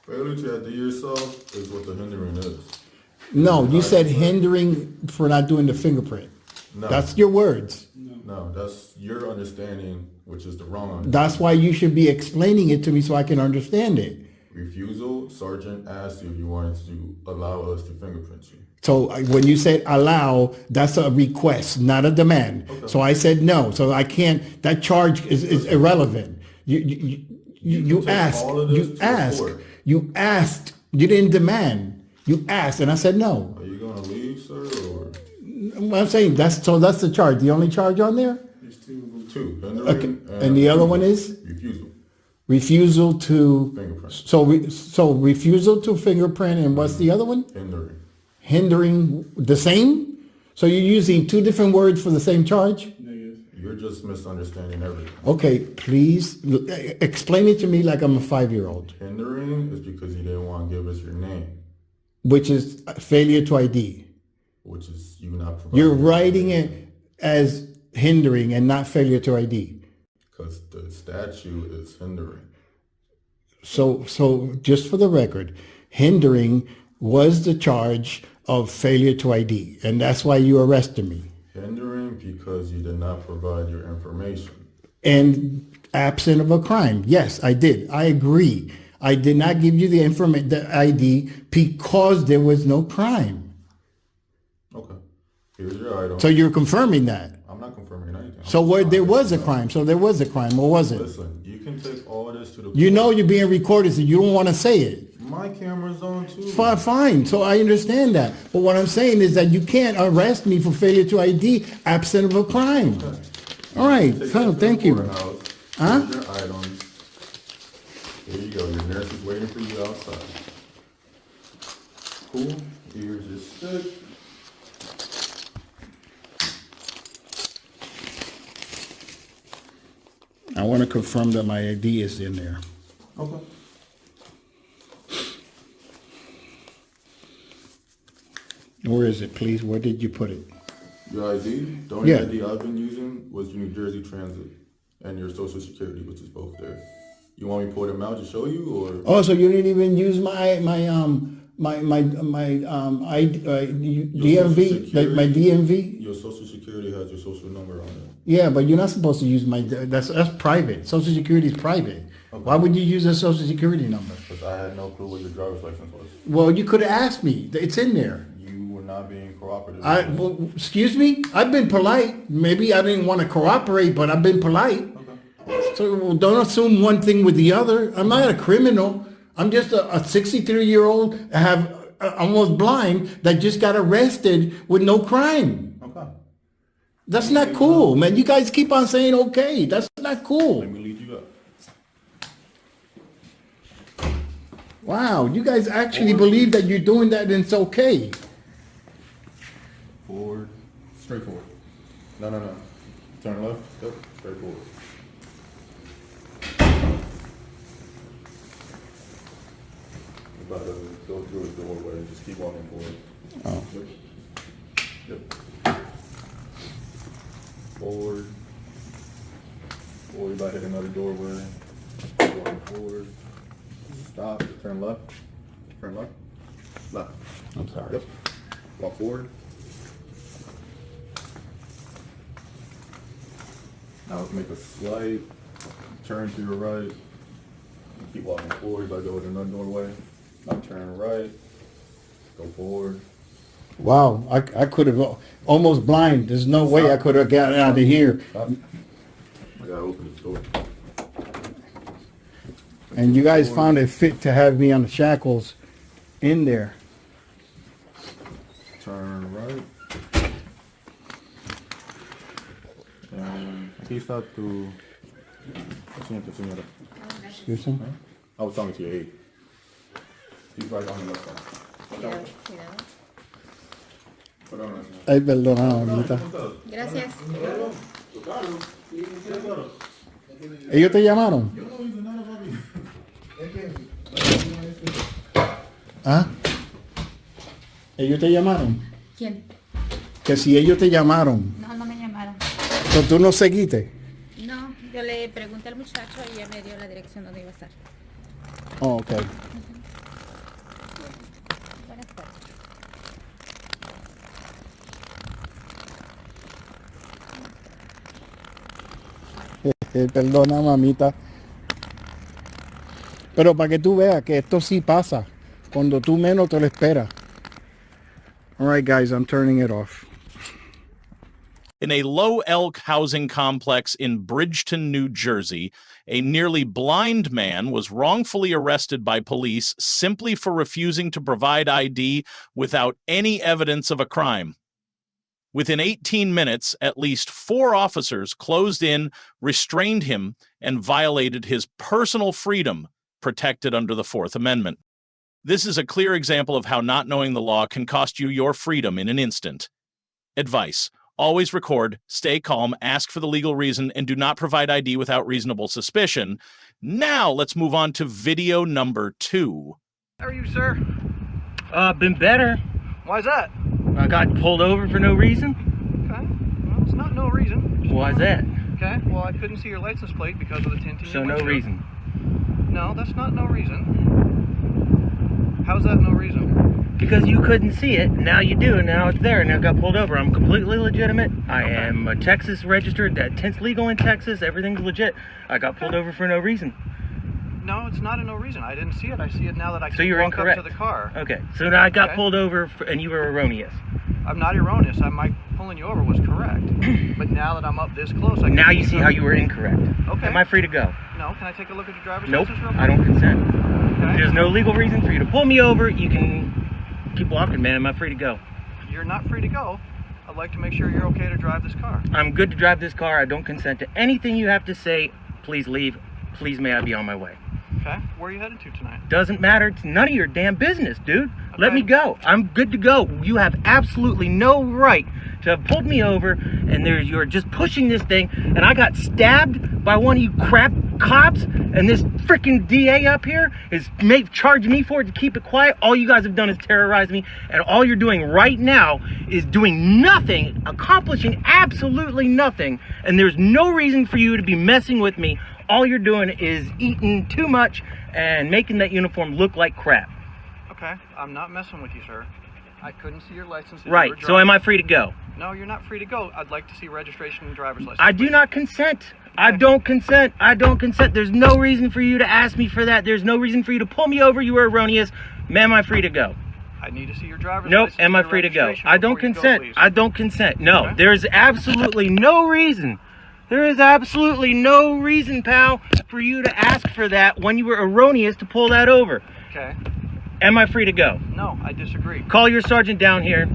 Failure to ID yourself is what the hindering is. No, you said hindering for not doing the fingerprint. No. That's your words. No, that's your understanding, which is the wrong understanding. That's why you should be explaining it to me so I can understand it. Refusal, Sergeant asked you if you wanted to allow us to fingerprint you. So when you said allow, that's a request, not a demand. Okay. So I said no. So I can't, that charge is irrelevant. You asked, you didn't demand. You asked, and I said no. Are you going to leave, sir, or? I'm saying that's the charge. The only charge on there? There's two. Okay. And the other one is? Refusal. Refusal to fingerprint. So refusal to fingerprint, and what's the other one? Hindering the same? So you're using two different words for the same charge? You're just misunderstanding everything. Okay, please explain it to me like I'm a 5-year-old. Hindering is because you didn't want to give us your name. Which is failure to ID. Which is you not providing. You're writing it as hindering and not failure to ID. Because the statute is hindering. So just for the record, hindering was the charge of failure to ID, and that's why you arrested me. Hindering because you did not provide your information. And absent of a crime. Yes, I did. I agree. I did not give you the ID because there was no crime. Okay. Here's your item. So you're confirming that? I'm not confirming anything. So there was a crime. So there was a crime, or was it? Listen, you can take all of this to the You know you're being recorded, so you don't want to say it. My camera's on too. Fine. So I understand that. But what I'm saying is that you can't arrest me for failure to ID absent of a crime. Okay. All right. So thank you. Huh? Your items. Here you go. Your nurse is waiting for you outside. Cool. Here's your stick. I want to confirm that my ID is in there. Okay. Where is it, please? Where did you put it? Your ID? The only ID I've been using was your New Jersey Transit and your Social Security, which is both there. You want me to pull them out to show you, or? Oh, so you didn't even use my DMV, like my DMV? Your Social Security has your social number on it. Yeah, but you're not supposed to use that's private. Social Security is private. Okay. Why would you use a Social Security number? Because I had no clue what your driver's license was. Well, you could have asked me. It's in there. You were not being cooperative. Well, excuse me? I've been polite. Maybe I didn't want to cooperate, but I've been polite. Okay. So don't assume one thing with the other. I'm not a criminal. I'm just a 63-year-old, almost blind, that just got arrested with no crime. Okay. That's not cool, man. You guys keep on saying okay. That's not cool. Let me lead you up. Wow, you guys actually believe that you're doing that and it's okay. Forward. Straight forward. No. Turn left. Yep. Straight forward. About to go through a doorway. Just keep walking forward. Oh. Yep. Forward. Forward. About to hit another doorway. Keep walking forward. Stop. Turn left. Turn left. Left. I'm sorry. Yep. Walk forward. Now let's make a slight turn to your right. Keep walking forward. About to go to another doorway. Now turn right. Go forward. Wow, I could have almost blind. There's no way I could have gotten out of here. Stop. I gotta open this door. And you guys found it fit to have me on the shackles in there. Turn right. And aquí está tu... Siente, señora. Excuse me? I was talking to your aide. He's right on the left side. Ay, perdona, mamita. Gracias. ¿Ellos te llamaron? ¿Ah? ¿Ellos te llamaron? ¿Quién? Que si ellos te llamaron. No me llamaron. ¿So tú no seguiste? No, yo le pregunté al muchacho y él me dio la dirección donde iba a estar. Oh, ok. Buenas tardes. Perdona, mamita. Pero para que tú veas que esto sí pasa cuando tú menos te lo esperas. All right, guys, I'm turning it off. In a Low Elk housing complex in Bridgeton, New Jersey, a nearly blind man was wrongfully arrested by police simply for refusing to provide ID without any evidence of a crime. Within 18 minutes, at least 4 officers closed in, restrained him, and violated his personal freedom protected under the Fourth Amendment. This is a clear example of how not knowing the law can cost you your freedom in an instant. Advice: always record, stay calm, ask for the legal reason, and do not provide ID without reasonable suspicion. Now let's move on to video number 2. How are you, sir? Been better. Why is that? I got pulled over for no reason. Okay. Well, it's not no reason. Why is that? Okay. Well, I couldn't see your license plate because of the tint in So your no windshield. reason. No, that's not no reason. How's that no reason? Because you couldn't see it, now you do, and now it's there, and I got pulled over. I'm completely legitimate. I am a Texas registered, that tint's legal in Texas, everything's legit. I got pulled over for no reason. No, it's not a no reason. I didn't see it. I see it now that I So can you're walk incorrect. up to the car. Okay, so now I got Okay. pulled over, and you were erroneous. I'm not erroneous. My pulling you over was correct. But now that I'm up this close, I can Now you see how you were incorrect. Okay. Am I free to go? No, can I take a look at your driver's Nope, license real quick? I don't consent. Okay. There's no legal reason for you to pull me over. You can keep walking, man. Am I free to go? You're not free to go. I'd like to make sure you're okay to drive this car. I'm good to drive this car. I don't consent to anything you have to say. Please leave. Please may I be on my way. Okay. Where are you headed to tonight? Doesn't matter. It's none of your damn business, dude. Let me go. I'm good to go. You have absolutely no right to have pulled me over, and you're just pushing this thing, and I got stabbed by one of you crap cops, and this freaking DA up here is charging me for it to keep it quiet. All you guys have done is terrorize me, and all you're doing right now is doing nothing, accomplishing absolutely nothing, and there's no reason for you to be messing with me. All you're doing is eating too much and making that uniform look like crap. Okay. I'm not messing with you, sir. I couldn't see your license. Right. So am I free to go? No, you're not free to go. I'd like to see registration and driver's license. I do not consent. I don't consent. I don't consent. There's no reason for you to ask me for that. There's no reason for you to pull me over. You were erroneous. Am I free to go? I need to see your driver's Nope. license. Am I and free to go? registration I don't before you go, consent. please. I don't consent. No. Okay. There's absolutely no reason. There is absolutely no reason, pal, for you to ask for that when you were erroneous to pull that over. Okay. Am I free to go? No, I disagree. Call your sergeant down here.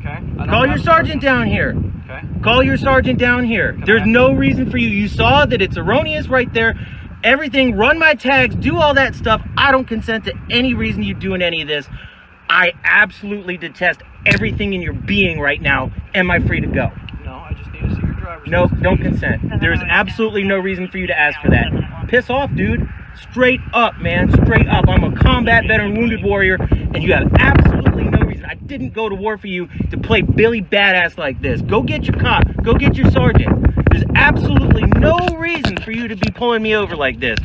Okay. Call your sergeant down here. Okay. Call your sergeant down here. There's no reason for you. You saw that it's erroneous right there. everything, run my tags, do all that stuff. I don't consent to any reason you doing any of this. I absolutely detest everything in your being right now. Am I free to go? No, I just need to see your driver's No, license. don't consent. There's absolutely no reason for you to ask for that. Piss off, dude. Straight up, man. Straight up. I'm a combat veteran wounded warrior, and you have absolutely no reason. I didn't go to war for you to play Billy Badass like this. Go get your cop. Go get your sergeant. There's absolutely no reason for you to be pulling me over like this.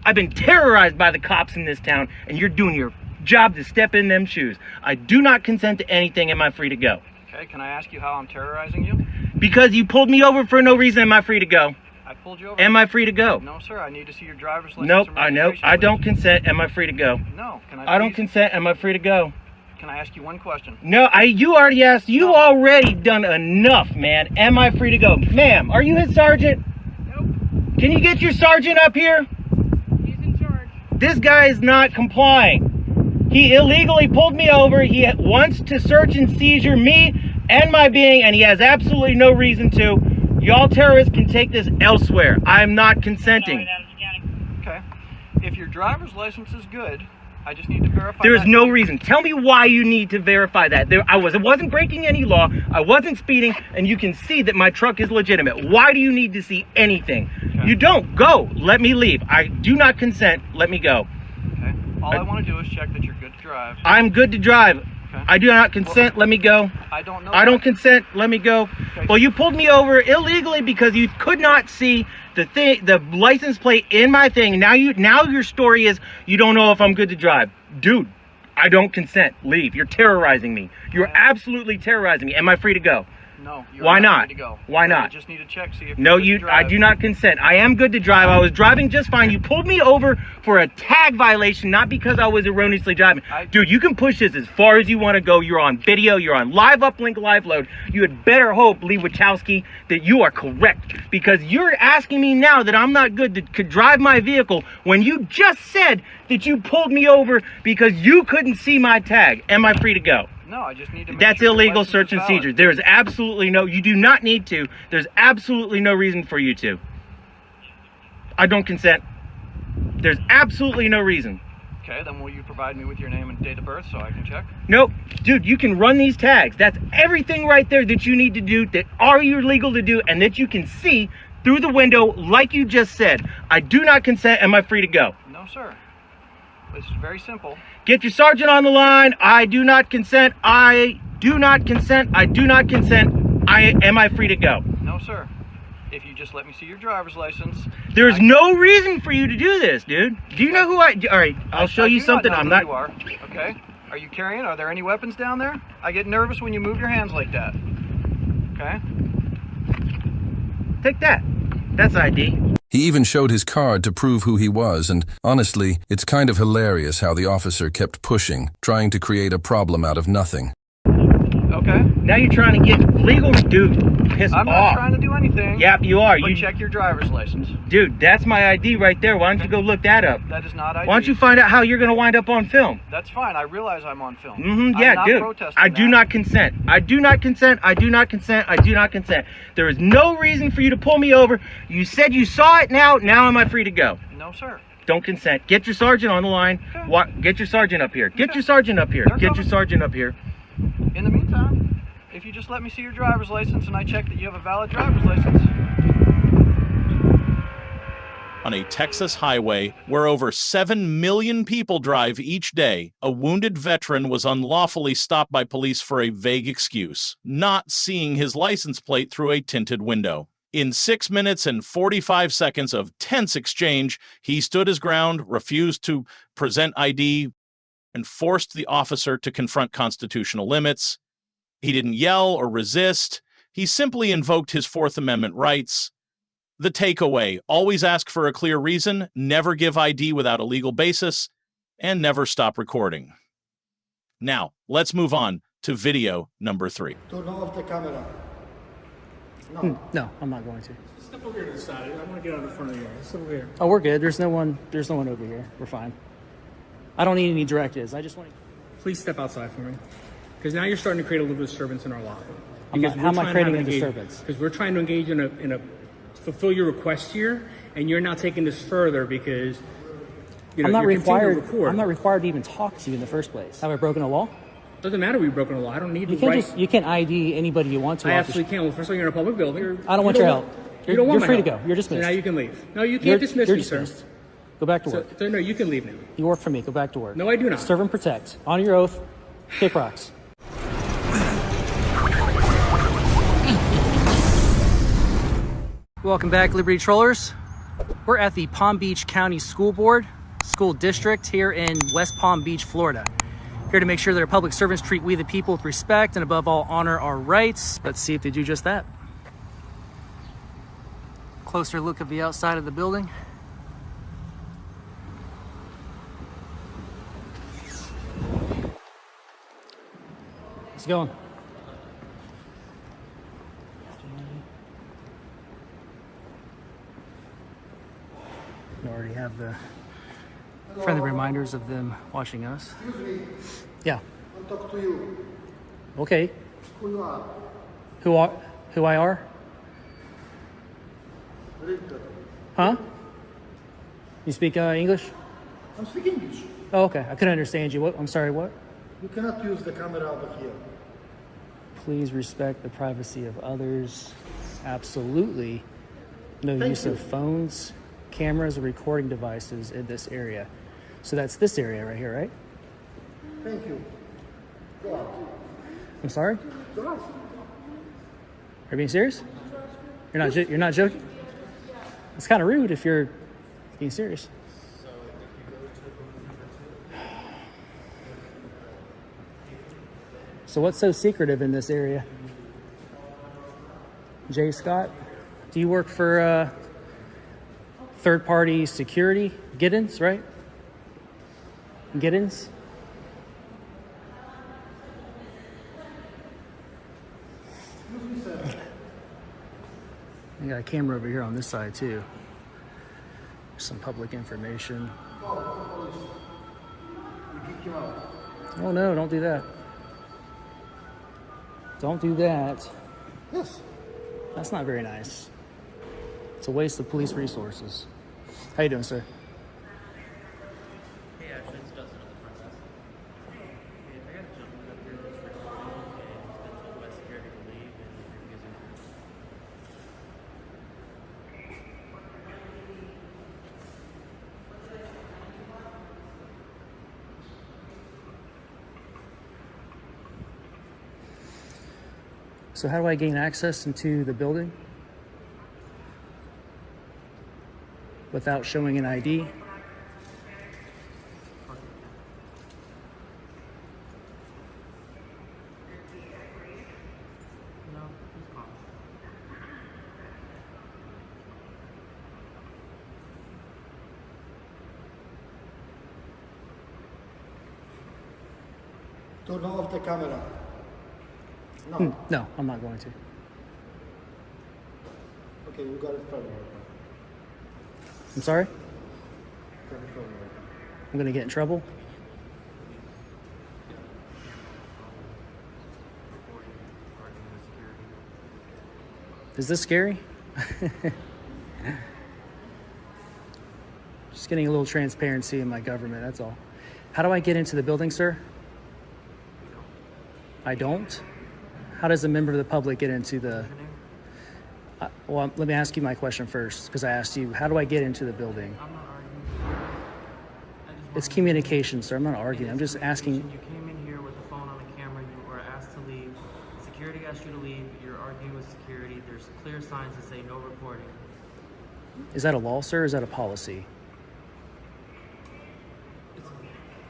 I've been terrorized by the cops in this town, and you're doing your job to step in them shoes. I do not consent to anything. Am I free to go? Okay, can I ask you how I'm terrorizing you? Because you pulled me over for no reason. Am I free to go? I pulled you over. Am I free to go? No, sir. I need to see your driver's license. Nope. and I know. registration, I don't please. consent. Am I free to go? No. Can I don't please- consent. Am I free to go? Can I ask you one question? No. You already asked. You already done enough, man. Am I free to go, ma'am? Are you his sergeant? Nope. Can you get your sergeant up here? He's in charge. This guy is not complying. He illegally pulled me over. He wants to search and seizure me and my being, and he has absolutely no reason to. Y'all terrorists can take this elsewhere. I'm not consenting. Okay. If your driver's license is good, I just need to verify. There's that. no reason. Tell me why you need to verify that. I wasn't breaking any law. I wasn't speeding, and you can see that my truck is legitimate. Why do you need to see anything? Okay. You don't. Go. Let me leave. I do not consent. Let me go. Okay. All I want to do is check that you're good to drive. I'm good to drive. Okay. I do not consent. Let me go. I don't know. I don't consent. Let me go. Okay. Well, you pulled me over illegally because you could not see the license plate in my thing. Now your story is you don't know if I'm good to drive. Dude, I don't consent. Leave. You're terrorizing me. You're absolutely terrorizing me. Am I free to go? No. Why not? Free to go. Why I not? just need to check, see if No, you're good to I drive. do not consent. I am good to drive. I was driving just fine. You pulled me over for a tag violation, not because I was erroneously driving. Dude, you can push this as far as you want to go. You're on video. You're on live uplink, live load. You had better hope, Lee Wachowski, that you are correct, because you're asking me now that I'm not good to drive my vehicle when you just said that you pulled me over because you couldn't see my tag. Am I free to go? No, I just need to make That's sure your illegal license search is and valid. seizure. There is absolutely no, you do not need to. There's absolutely no reason for you to. I don't consent. There's absolutely no reason. Okay, then will you provide me with your name and date of birth so I can check? Nope. Dude, you can run these tags. That's everything right there that you need to do, that are you legal to do, and that you can see through the window like you just said. I do not consent. Am I free to go? No, sir. This is very simple. Get your sergeant on the line. I do not consent. I do not consent. I do not consent. Am I free to go? No, sir. If you just let me see your driver's license. There's no reason for you to do this, dude. Do you know who all right, I'll show you something. I I'm know not. who you are. Okay. Are you carrying? Are there any weapons down there? I get nervous when you move your hands like that. Okay. Take that. That's ID. He even showed his card to prove who he was, and honestly, it's kind of hilarious how the officer kept pushing, trying to create a problem out of nothing. Okay. Now you're trying to get legal, dude. Piss off. I'm not trying to do anything. Yep, you are. But You check your driver's license. Dude, that's my ID right there. Why don't you go look that up? That is not ID. Why don't you find out how you're going to wind up on film? That's fine. I realize I'm on film. Yeah, I'm not dude. protesting I do that. not consent. I do not consent. I do not consent. I do not consent. There is no reason for you to pull me over. You said you saw it now. Now am I free to go? No, sir. Don't consent. Get your sergeant on the line. Okay. Get your sergeant up here. Get your sergeant up here. Get your sergeant up here. In the meantime, if you just let me see your driver's license and I check that you have a valid driver's license. On a Texas highway where over 7 million people drive each day, a wounded veteran was unlawfully stopped by police for a vague excuse, not seeing his license plate through a tinted window. In 6 minutes and 45 seconds of tense exchange, he stood his ground, refused to present ID, and forced the officer to confront constitutional limits. He didn't yell or resist. He simply invoked his Fourth Amendment rights. The takeaway: always ask for a clear reason, never give ID without a legal basis, and never stop recording. Now, let's move on to video number 3. Turn off the camera. No, I'm not going to. Step over here to the side. I want to get out of the front of you. Step over here. Oh, we're good. There's no one over here. We're fine. I don't need any directives. I just want to... Please step outside for me. Because now you're starting to create a little disturbance in our lot. How am I creating a disturbance? Because we're trying to engage in a fulfill your request here, and you're now taking this further because I'm not you're continuing to required. record. I'm not required to even talk to you in the first place. Have I broken a law? Doesn't matter if you've broken a law. I don't need You the can't right. just you can't ID anybody you want to. I absolutely can. Well, first of all, you're in a public building. I don't want your help. You don't want my You're free to help. go. You're dismissed. So now you can leave. No, you can't dismiss you're me, sir. dismissed. Go back to work. So, no, you can leave now. You work for me. Go back to work. No, I do not. Serve and protect. Honor your oath. Kick rocks. Welcome back, Liberty Trollers. We're at the Palm Beach County School Board, School District here in West Palm Beach, Florida. Here to make sure that our public servants treat we the people with respect and above all honor our rights. Let's see if they do just that. Closer look of the outside of the building. It's going. We already have the friendly reminders of them watching us. Excuse me. Yeah. I'll talk to you. Okay. Who you are? Who I are? Richard. Huh? You speak English? I'm speaking English. Oh, okay. I couldn't understand you. What? I'm sorry, what? You cannot use the camera over here. Please respect the privacy of others. Absolutely. No Thank use you. of phones, cameras, or recording devices in this area. So that's this area right here, right? Thank you. Go out. I'm sorry? Go out. Are you being serious? You're not joking? It's kind of rude if you're being serious. So what's so secretive in this area? Jay Scott, do you work for third-party security? Giddens, right? Giddens? I got a camera over here on this side too. Some public information. Oh no, don't do that. Don't do that. Yes. That's not very nice. It's a waste of police resources. How you doing, sir? Hey, actually, it's Justin at the front desk. Hey, I got a gentleman up here that's recording, and he's been told by security to leave, and he's refusing. So how do I gain access into the building without showing an ID? Turn off the camera. No. No, I'm not going to. Okay, you got it problem. I'm sorry? Got it problem. I'm going to get in trouble? Is this scary? Just getting a little transparency in my government, that's all. How do I get into the building, sir? I don't? How does a member of the public get into the... well, let me ask you my question first, because I asked you, how do I get into the building? I'm not arguing. It's communication, sir. I'm not arguing. I'm just asking... You came in here with the phone on the camera. You were asked to leave. Security asked you to leave. You're arguing with security. There's clear signs that say no recording. Is that a law, sir, or is that a policy?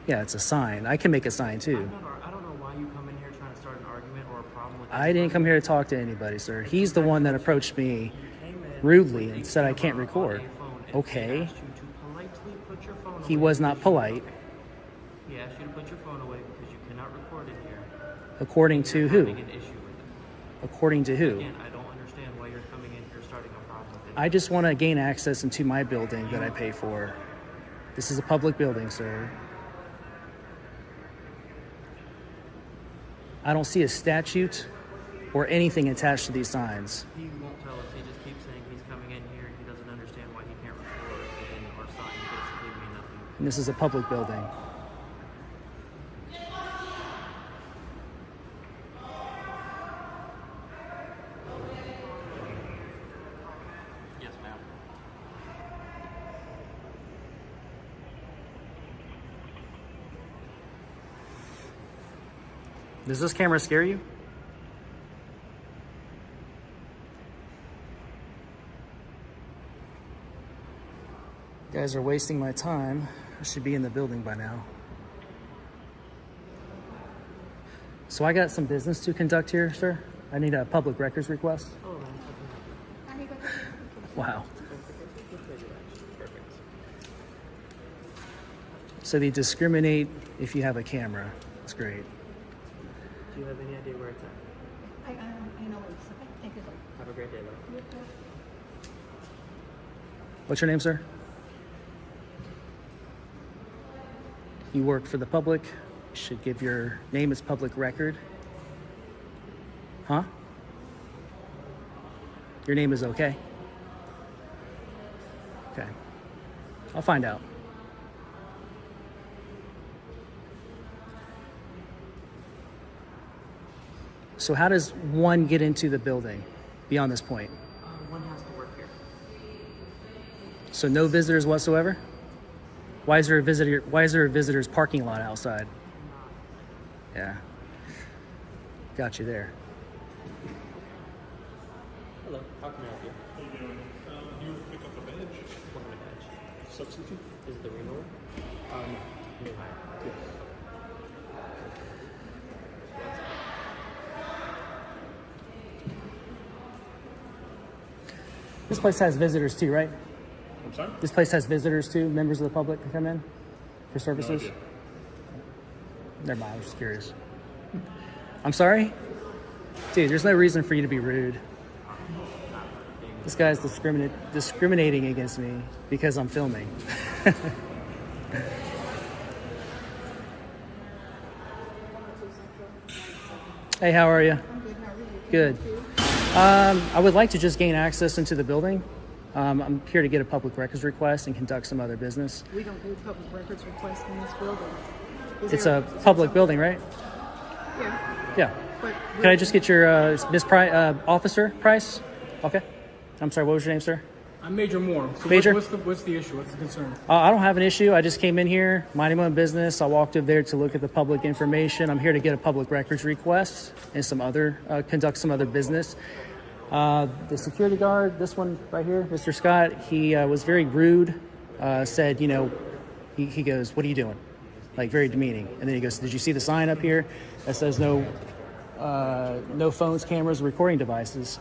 Yeah, it's a sign. I can make a sign, too. I don't know why you come in here trying to start an argument or a problem with I didn't come here to talk to anybody, sir. He's the one that approached me rudely and said I can't record. Okay. He was not polite. He asked you to put your phone away because you cannot record in here. According to who? Having an issue with it. According to who? Again, I don't understand why you're coming in here starting a problem with it. I just want to gain access into my building that I pay for. This is a public building, sir. I don't see a statute or anything attached to these signs. He won't tell us. He just keeps saying he's coming in And this is a public building. Yes, ma'am. Does this camera scare you? You guys are wasting my time. I should be in the building by now. So I got some business to conduct here, sir. I need a public records request. Wow. So they discriminate if you have a camera. That's great. Do you have any idea where it's at? I know where it's at. Thank you. Have a great day, love. What's your name, sir? You work for the public. You should give your name as public record. Huh? Your name is okay? Okay. I'll find out. So how does one get into the building beyond this point? One has to work here. So no visitors whatsoever? Why is there a visitor's parking lot outside? Yeah. Got you there. Hello, how can I help you? How you doing? You pick up a badge? What kind of badge? Substitute? Is it the renewal? No. New hire. Yes. This place has visitors too, right? I'm sorry? This place has visitors too, members of the public can come in for services? No idea. Never mind, I was just curious. I'm sorry? Dude, there's no reason for you to be rude. This guy's discriminating against me because I'm filming. Hey, how are you? Good. I would like to just gain access into the building. I'm here to get a public records request and conduct some other business. We don't do public records requests in this building. It's a public building, right? Yeah. Yeah. But Can I just get your officer price? Okay. I'm sorry, what was your name, sir? I'm Major Moore. So Major? What's the issue? What's the concern? I don't have an issue. I just came in here, minding my own business. I walked over there to look at the public information. I'm here to get a public records request and conduct some other business. The security guard, this one right here, Mr. Scott, he was very rude. Said, he goes, "What are you doing?" Like very demeaning. And then he goes, "Did you see the sign up here that says no phones, cameras, recording devices?"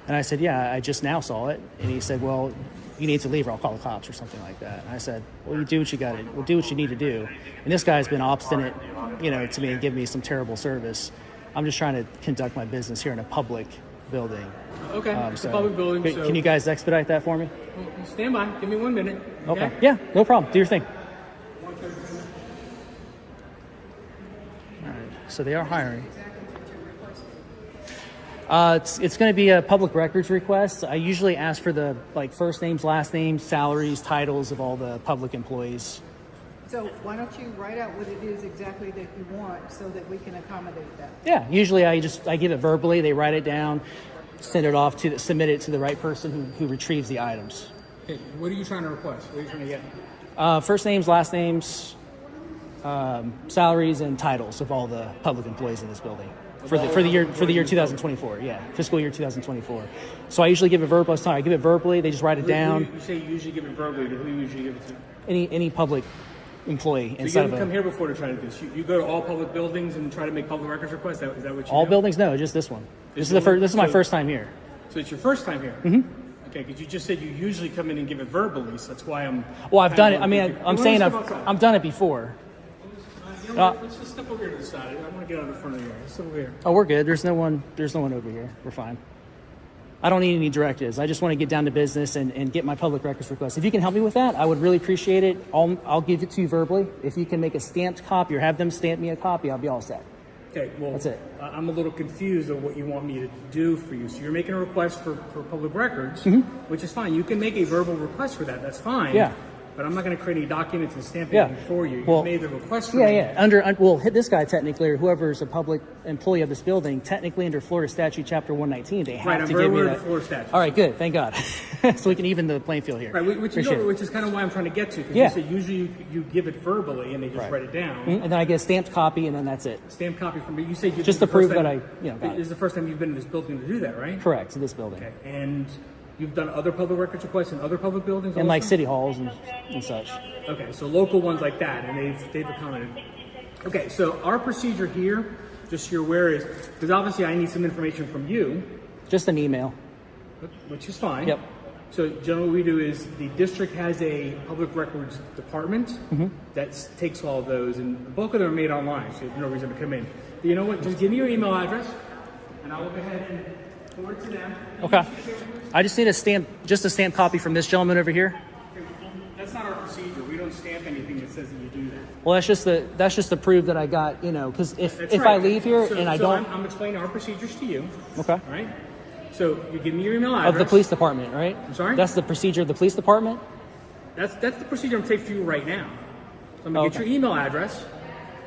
And I said, "Yeah, I just now saw it." And he said, "Well, you need to leave or I'll call the cops," or something like that. And I said, "Well, you do what you got to. Well, do what you need to do." And this guy's been obstinate, to me and give me some terrible service. I'm just trying to conduct my business here in a public building. Okay, it's a public building. Can you guys expedite that for me? Well, stand by. Give me 1 minute. Okay. Yeah, no problem. Do your thing. All right. So they are hiring. It's going to be a public records request. I usually ask for the first names, last names, salaries, titles of all the public employees. So why don't you write out what it is exactly that you want so that we can accommodate that? Yeah, usually I give it verbally. They write it down, submit it to the right person who retrieves the items. Okay, what are you trying to request? What are you trying to get? First names, last names, salaries, and titles of all the public employees in this building. For the year 2024, yeah, fiscal year 2024. So I usually give it verbally. I give it verbally. They just write it down. You say you usually give it verbally. Who you usually give it to? Any public employee. So you didn't come here before to try to do this. You go to all public buildings and try to make public records requests. Is that what you all do? Buildings? No, just this one. This is my first time here. So it's your first time here. Mm-hmm. Okay, because you just said you usually come in and give it verbally. So that's why I'm. Well, I've done it. I mean, I'm saying I've done it before. Let's just step over here to the side. I want to get out of the front of here. Let's step over here. Oh, we're good. There's no one over here. We're fine. I don't need any directives. I just want to get down to business and get my public records request. If you can help me with that, I would really appreciate it. I'll give it to you verbally. If you can make a stamped copy or have them stamp me a copy, I'll be all set. Okay, well, that's it. I'm a little confused of what you want me to do for you. So you're making a request for public records, which is fine. You can make a verbal request for that. That's fine. Yeah. but I'm not going to create any documents and stamp Yeah. anything for you. Well, You made the request for Yeah, me. yeah. Well, hit this guy technically, or whoever's a public employee of this building, technically under Florida Statute Chapter 119, they have Right, I'm to very give me aware that. of the Florida statute. All right, good. Thank God. So we can even the playing field here. Right, Appreciate it. which is kind of why I'm trying to get to. Because Yeah. you said usually you give it verbally and they just write it down. And then I get a stamped copy, and then that's it. Stamped copy from me. You said Just to prove that I, got This it. is the first time you've been in this building to do that, right? Correct, to this building. Okay. And you've done other public records requests in other public buildings And like also? city halls and such. Okay, so local ones like that, and they've accommodated. Okay, so our procedure here, just so you're aware, is because obviously I need some information from you. Just an email. Which is fine. Yep. So generally what we do is the district has a public records department that takes all of those, and the bulk of them are made online, so there's no reason to come in. But you know what, just give me your email address, and I will go ahead and forward it to them. Okay. I just need a stamp copy from this gentleman over here. That's not our procedure. We don't stamp anything that says that you do that. Well, that's just to prove that I got, because if That's I right. leave here So- and I so don't. I'm explaining our procedures to you. Okay. All right. So you give me your email address. Of the police department, right? I'm sorry? That's the procedure of the police department? That's the procedure I'm taking for you right now. So I'm going to get your email address.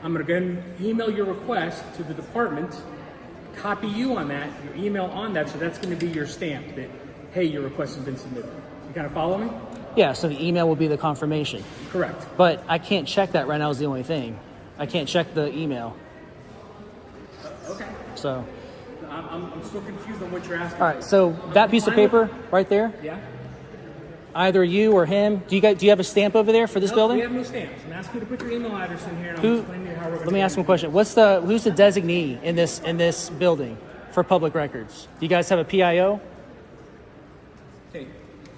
I'm going to go ahead and email your request to the department, copy you on that, your email on that, so that's going to be your stamp that, hey, your request has been submitted. You kind of follow me? Yeah, so the email will be the confirmation. Correct. But I can't check that right now is the only thing. I can't check the email. Okay. So, I'm still confused on what you're asking. all right, so that piece of paper right there, Yeah? either you or him, do you have a stamp over there for this No, building? we have no stamps. I'm asking you to put your email address in here, and Who- I'm explaining to you how we're going to Let me ask him a question. Who's the designee in this building for public records? Do you guys have a PIO? Okay.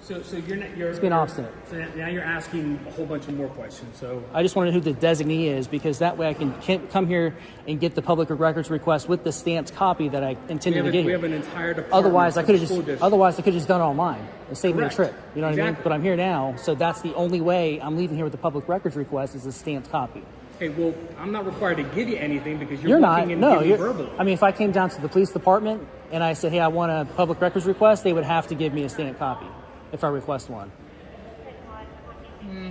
So you're It's being obstinate. So now you're asking a whole bunch of more questions. So I just want to know who the designee is, because that way I can come here and get the public records request with the stamped copy that I intended to get we here. have an entire department. Otherwise, I for could the have school just district. done it online and saved me a Correct. trip. You know what I mean? Exactly. But I'm here now, so that's the only way I'm leaving here with the public records request is a stamped copy. Okay, well, I'm not required to give you anything because You're you're not. walking in No, and giving verbally. I mean, if I came down to the police department and I said, "Hey, I want a public records request," they would have to give me a stamped copy if I request one.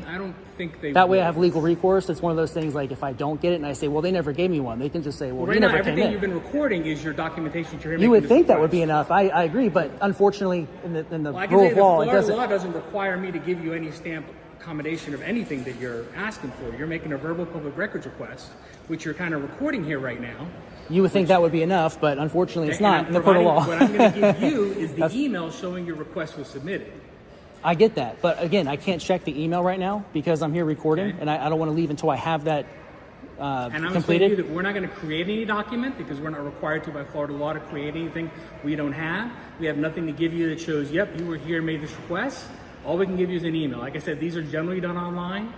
I don't think they. That way, would. I have legal recourse. It's one of those things like if I don't get it and I say, "Well, they never gave me one," they can just say, "Well, Well, you right now, never came everything in." you've been recording is your documentation. You're You would think that would be enough. I agree, but unfortunately, in the Well, I can rule say of the law, it Florida doesn't. law doesn't require me to give you any stamp accommodation of anything that you're asking for. You're making a verbal public records request, which you're kind of recording here right now. You would think that would be enough, but unfortunately, it's And not I'm in the court of law. What I'm going to give you is the email showing your request was submitted. I get that, but again, I can't check the email right now because I'm here recording, and I don't want to leave until I have that And I'm explaining to you completed. that we're not going to create any document because we're not required to by Florida law to create anything we don't have. We have nothing to give you that shows, yep, you were here and made this request. All we can give you is an email. Like I said, these are generally done online.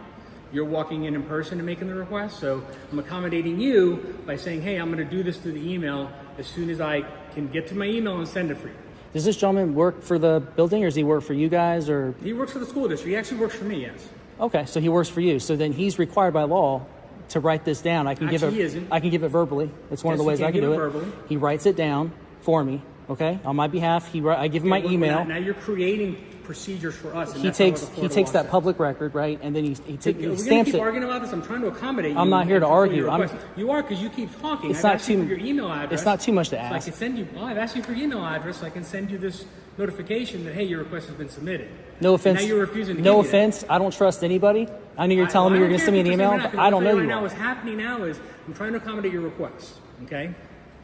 You're walking in person and making the request. So I'm accommodating you by saying, hey, I'm going to do this through the email as soon as I can get to my email and send it for you. Does this gentleman work for the building, or does he work for you guys? Or He works for the school district. He actually works for me, yes. okay, so he works for you. So then he's required by law to write this down. I can Actually, he give isn't. it. I can give it verbally. It's one of the Yes, ways you I can can give do it it. verbally. He writes it down for me. Okay, on my behalf. I give him my Okay, email. Now you're creating procedures for us. And He that's not what takes the Florida law that says. public record, right, and then he We're going to stamps keep it. arguing about this. I'm trying to accommodate you. I'm not here to and fulfill argue. your I'm- request. You are because you keep talking. It's I've not asked you too- for your email address. It's not too much to So I ask. can send you. Well, I've asked you for your email address. So I can send you this notification that hey, your request has been submitted. No offense. Now you're refusing to no give me that. offense. I don't trust anybody. I know you're telling me you're going to send me an email, but I don't know right you. now, what's happening now is I'm trying to accommodate your request. Okay,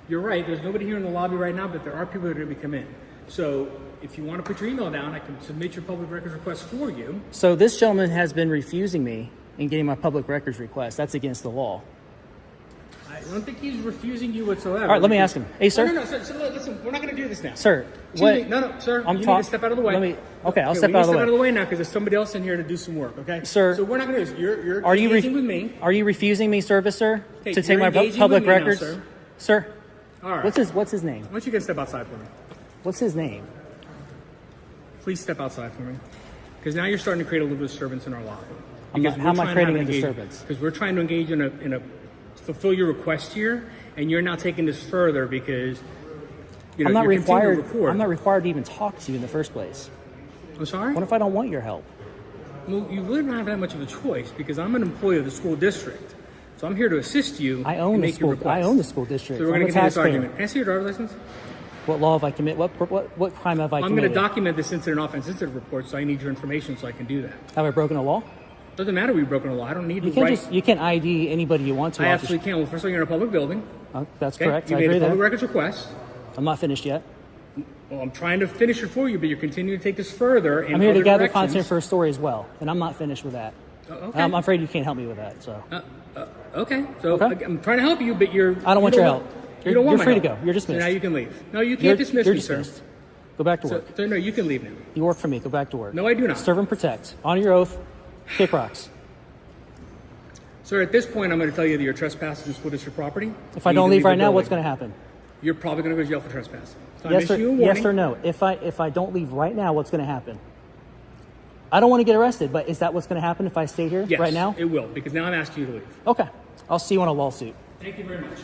you're right. There's nobody here in the lobby right now, but there are people that are going to be coming in. So if you want to put your email down, I can submit your public records request for you. So this gentleman has been refusing me in getting my public records request. That's against the law. I don't think he's refusing you whatsoever. All right, let me ask him. Hey, sir. No, sir, listen, we're not going to do this now. Sir, Excuse what? me. No, sir. I'm You need talk- to step out of the way. I'll Okay, step we need out to of the step way. out of the way now because there's somebody else in here to do some work, okay? Sir. So we're not going to do this. You're Are you engaging with me. Are you refusing me service, sir, Okay, to take you're my engaging public with me now, records, sir. Sir? All right. What's his name? Why don't you guys step outside for me? What's his name? Please step outside for me. Because now you're starting to create a little disturbance in our lobby. How am I creating a disturbance? Because we're trying to engage in a fulfill your request here, and you're now taking this further because you know, I'm not you're continuing required. to record. I'm not required to even talk to you in the first place. I'm sorry? What if I don't want your help? Well, you really don't have that much of a choice because I'm an employee of the school district. So I'm here to assist you. I own and the make your school. I request. own the school district. So we're I'm going a to get this taxpayer. argument. Can I see your driver's license? What law have I committed? What crime have I I'm committed? going to document this incident offense incident report, so I need your information so I can do that. Have I broken a law? Doesn't matter if you've broken a law. I don't need You to can't write. just, you can ID anybody you want to. I absolutely can. Well, first of all, you're in a public building. That's Okay? correct. You I made agree a public there. records request. I'm not finished yet. Well, I'm trying to finish it for you, but you're continuing to take this further. In I'm here to other gather directions. content for a story as well, and I'm not finished with that. Okay. I'm afraid you can't help me with that. So Okay. So I'm trying to help you, but you're. I don't want your help. You don't want my You're free to help. go. You're dismissed. So now you can leave. No, you can't You're dismiss me, dismissed. sir. Go back to work. So no, you can leave now. You work for me. Go back to work. No, I do not. Serve and protect. Honor your oath. Kick rocks. Sir, at this point, I'm going to tell you that you're trespassing on school district property. If I don't leave right now, what's going to happen? You're probably going to go to jail for trespassing. So Yes or no? If I don't leave right now, what's going to happen? I don't want to get arrested, but is that what's going to happen if I stay here Yes, right now? it will, because now I'm asking you to leave. Okay. I'll see you on a lawsuit. Thank you very much.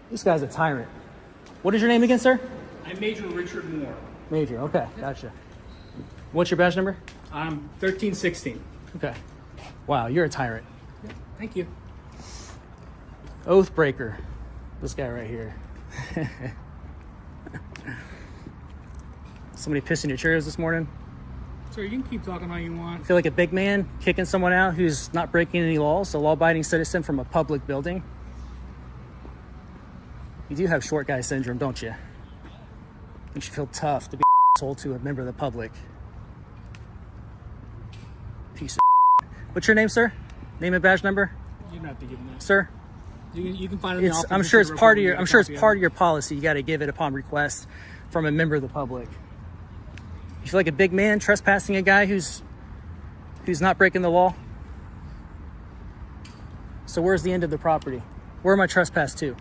This guy's a tyrant. What is your name again, sir? I'm Major Richard Moore. Major. Okay. Gotcha. What's your badge number? 1316. Okay. Wow, you're a tyrant. Thank you. Oath breaker. This guy right here. Somebody pissed in your chairs this morning? Sir, you can keep talking all you want. Feel like a big man kicking someone out who's not breaking any laws, a law-abiding citizen from a public building. You do have short guy syndrome, don't you? You should feel tough to be an asshole to a member of the public. Piece of. What's your name, sir? Name and badge number? You don't have to give them that. Sir? You can find it in the office. I'm sure it's part of your. I'm sure it's part of your policy. You got to give it upon request from a member of the public. You feel like a big man trespassing a guy who's not breaking the law. So where's the end of the property? Where am I trespassed to?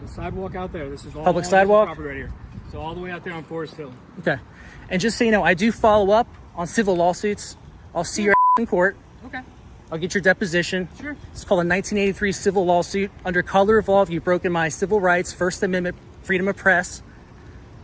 The sidewalk out there. This is all Public all sidewalk? property right here. So all the way out there on Forest Hill. Okay. And just so you know, I do follow up on civil lawsuits. I'll see your in court. Okay. I'll get your deposition. Sure. It's called a 1983 civil lawsuit. Under color of law, if you've broken my civil rights, First Amendment, freedom of press.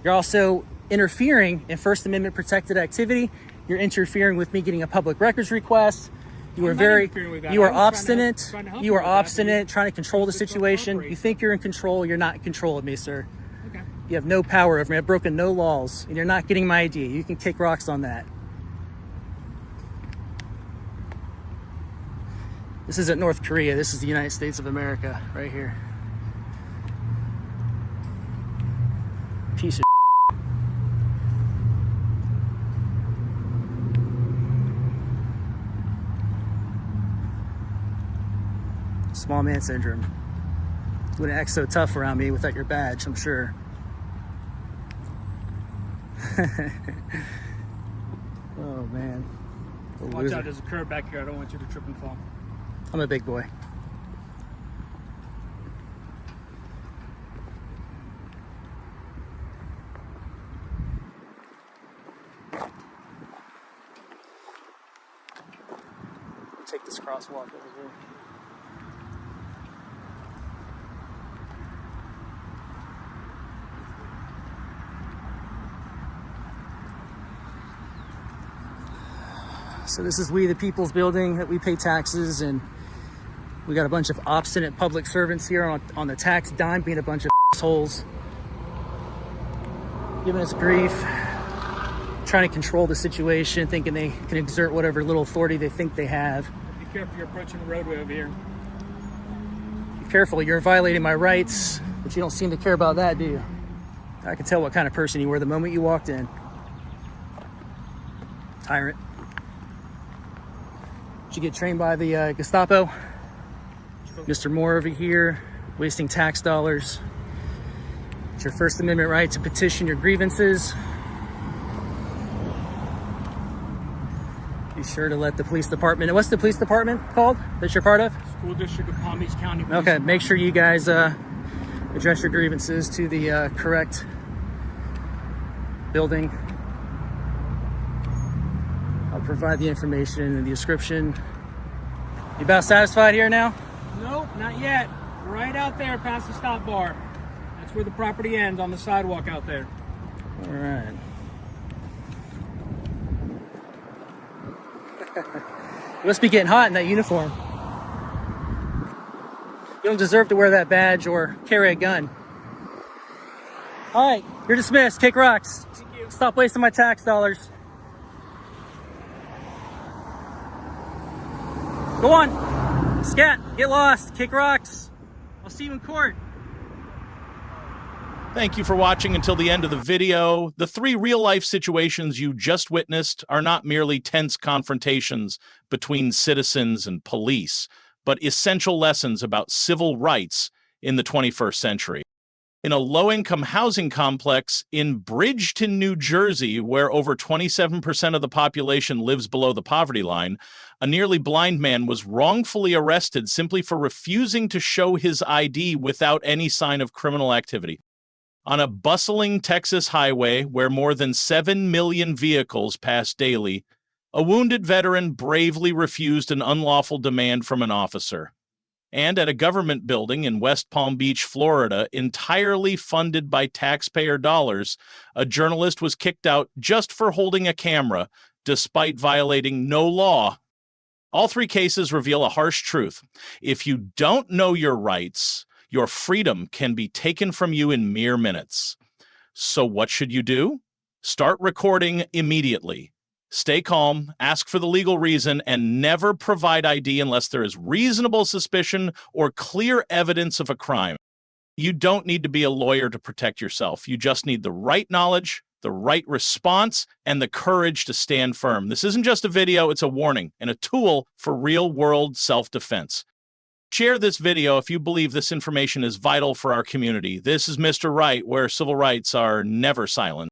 You're also interfering in First Amendment protected activity. You're interfering with me getting a public records request. You are obstinate. You are obstinate, trying to control the situation. You think you're in control. You're not in control of me, sir. Okay. You have no power over me. I've broken no laws, and you're not getting my ID. You can kick rocks on that. This isn't North Korea. This is the United States of America right here. Piece of small man syndrome. You wouldn't act so tough around me without your badge, I'm sure. Oh man. Watch out, there's a curb back here. I don't want you to trip and fall. I'm a big boy. Take this crosswalk over here. So this is We the People's building that we pay taxes, and we got a bunch of obstinate public servants here on the tax dime being a bunch of assholes, giving us grief, trying to control the situation, thinking they can exert whatever little authority they think they have. Be careful, you're approaching the roadway over here. Be careful, you're violating my rights, but you don't seem to care about that, do you? I can tell what kind of person you were the moment you walked in. Tyrant. Did you get trained by the Gestapo? Mr. Moore over here, wasting tax dollars. It's your First Amendment right to petition your grievances. Be sure to let the police department, what's the police department called that you're part of? School District of Palm Beach County. Police Okay, make sure you guys address your grievances to the correct building. I'll provide the information in the description. You about satisfied here now? Nope, not yet. Right out there past the stop bar. That's where the property ends, on the sidewalk out there. All right. You must be getting hot in that uniform. You don't deserve to wear that badge or carry a gun. All right, you're dismissed. Kick rocks. Thank you. Stop wasting my tax dollars. Go on. Scat. Get lost. Kick rocks. I'll see you in court. Thank you for watching until the end of the video. The 3 real-life situations you just witnessed are not merely tense confrontations between citizens and police, but essential lessons about civil rights in the 21st century. In a low-income housing complex in Bridgeton, New Jersey, where over 27% of the population lives below the poverty line, a nearly blind man was wrongfully arrested simply for refusing to show his ID without any sign of criminal activity. On a bustling Texas highway where more than 7 million vehicles pass daily, a wounded veteran bravely refused an unlawful demand from an officer. And at a government building in West Palm Beach, Florida, entirely funded by taxpayer dollars, a journalist was kicked out just for holding a camera, despite violating no law. All 3 cases reveal a harsh truth. If you don't know your rights, your freedom can be taken from you in mere minutes. So what should you do? Start recording immediately. Stay calm, ask for the legal reason, and never provide ID unless there is reasonable suspicion or clear evidence of a crime. You don't need to be a lawyer to protect yourself. You just need the right knowledge, the right response, and the courage to stand firm. This isn't just a video, it's a warning and a tool for real-world self-defense. Share this video if you believe this information is vital for our community. This is Mr. Right, where civil rights are never silent.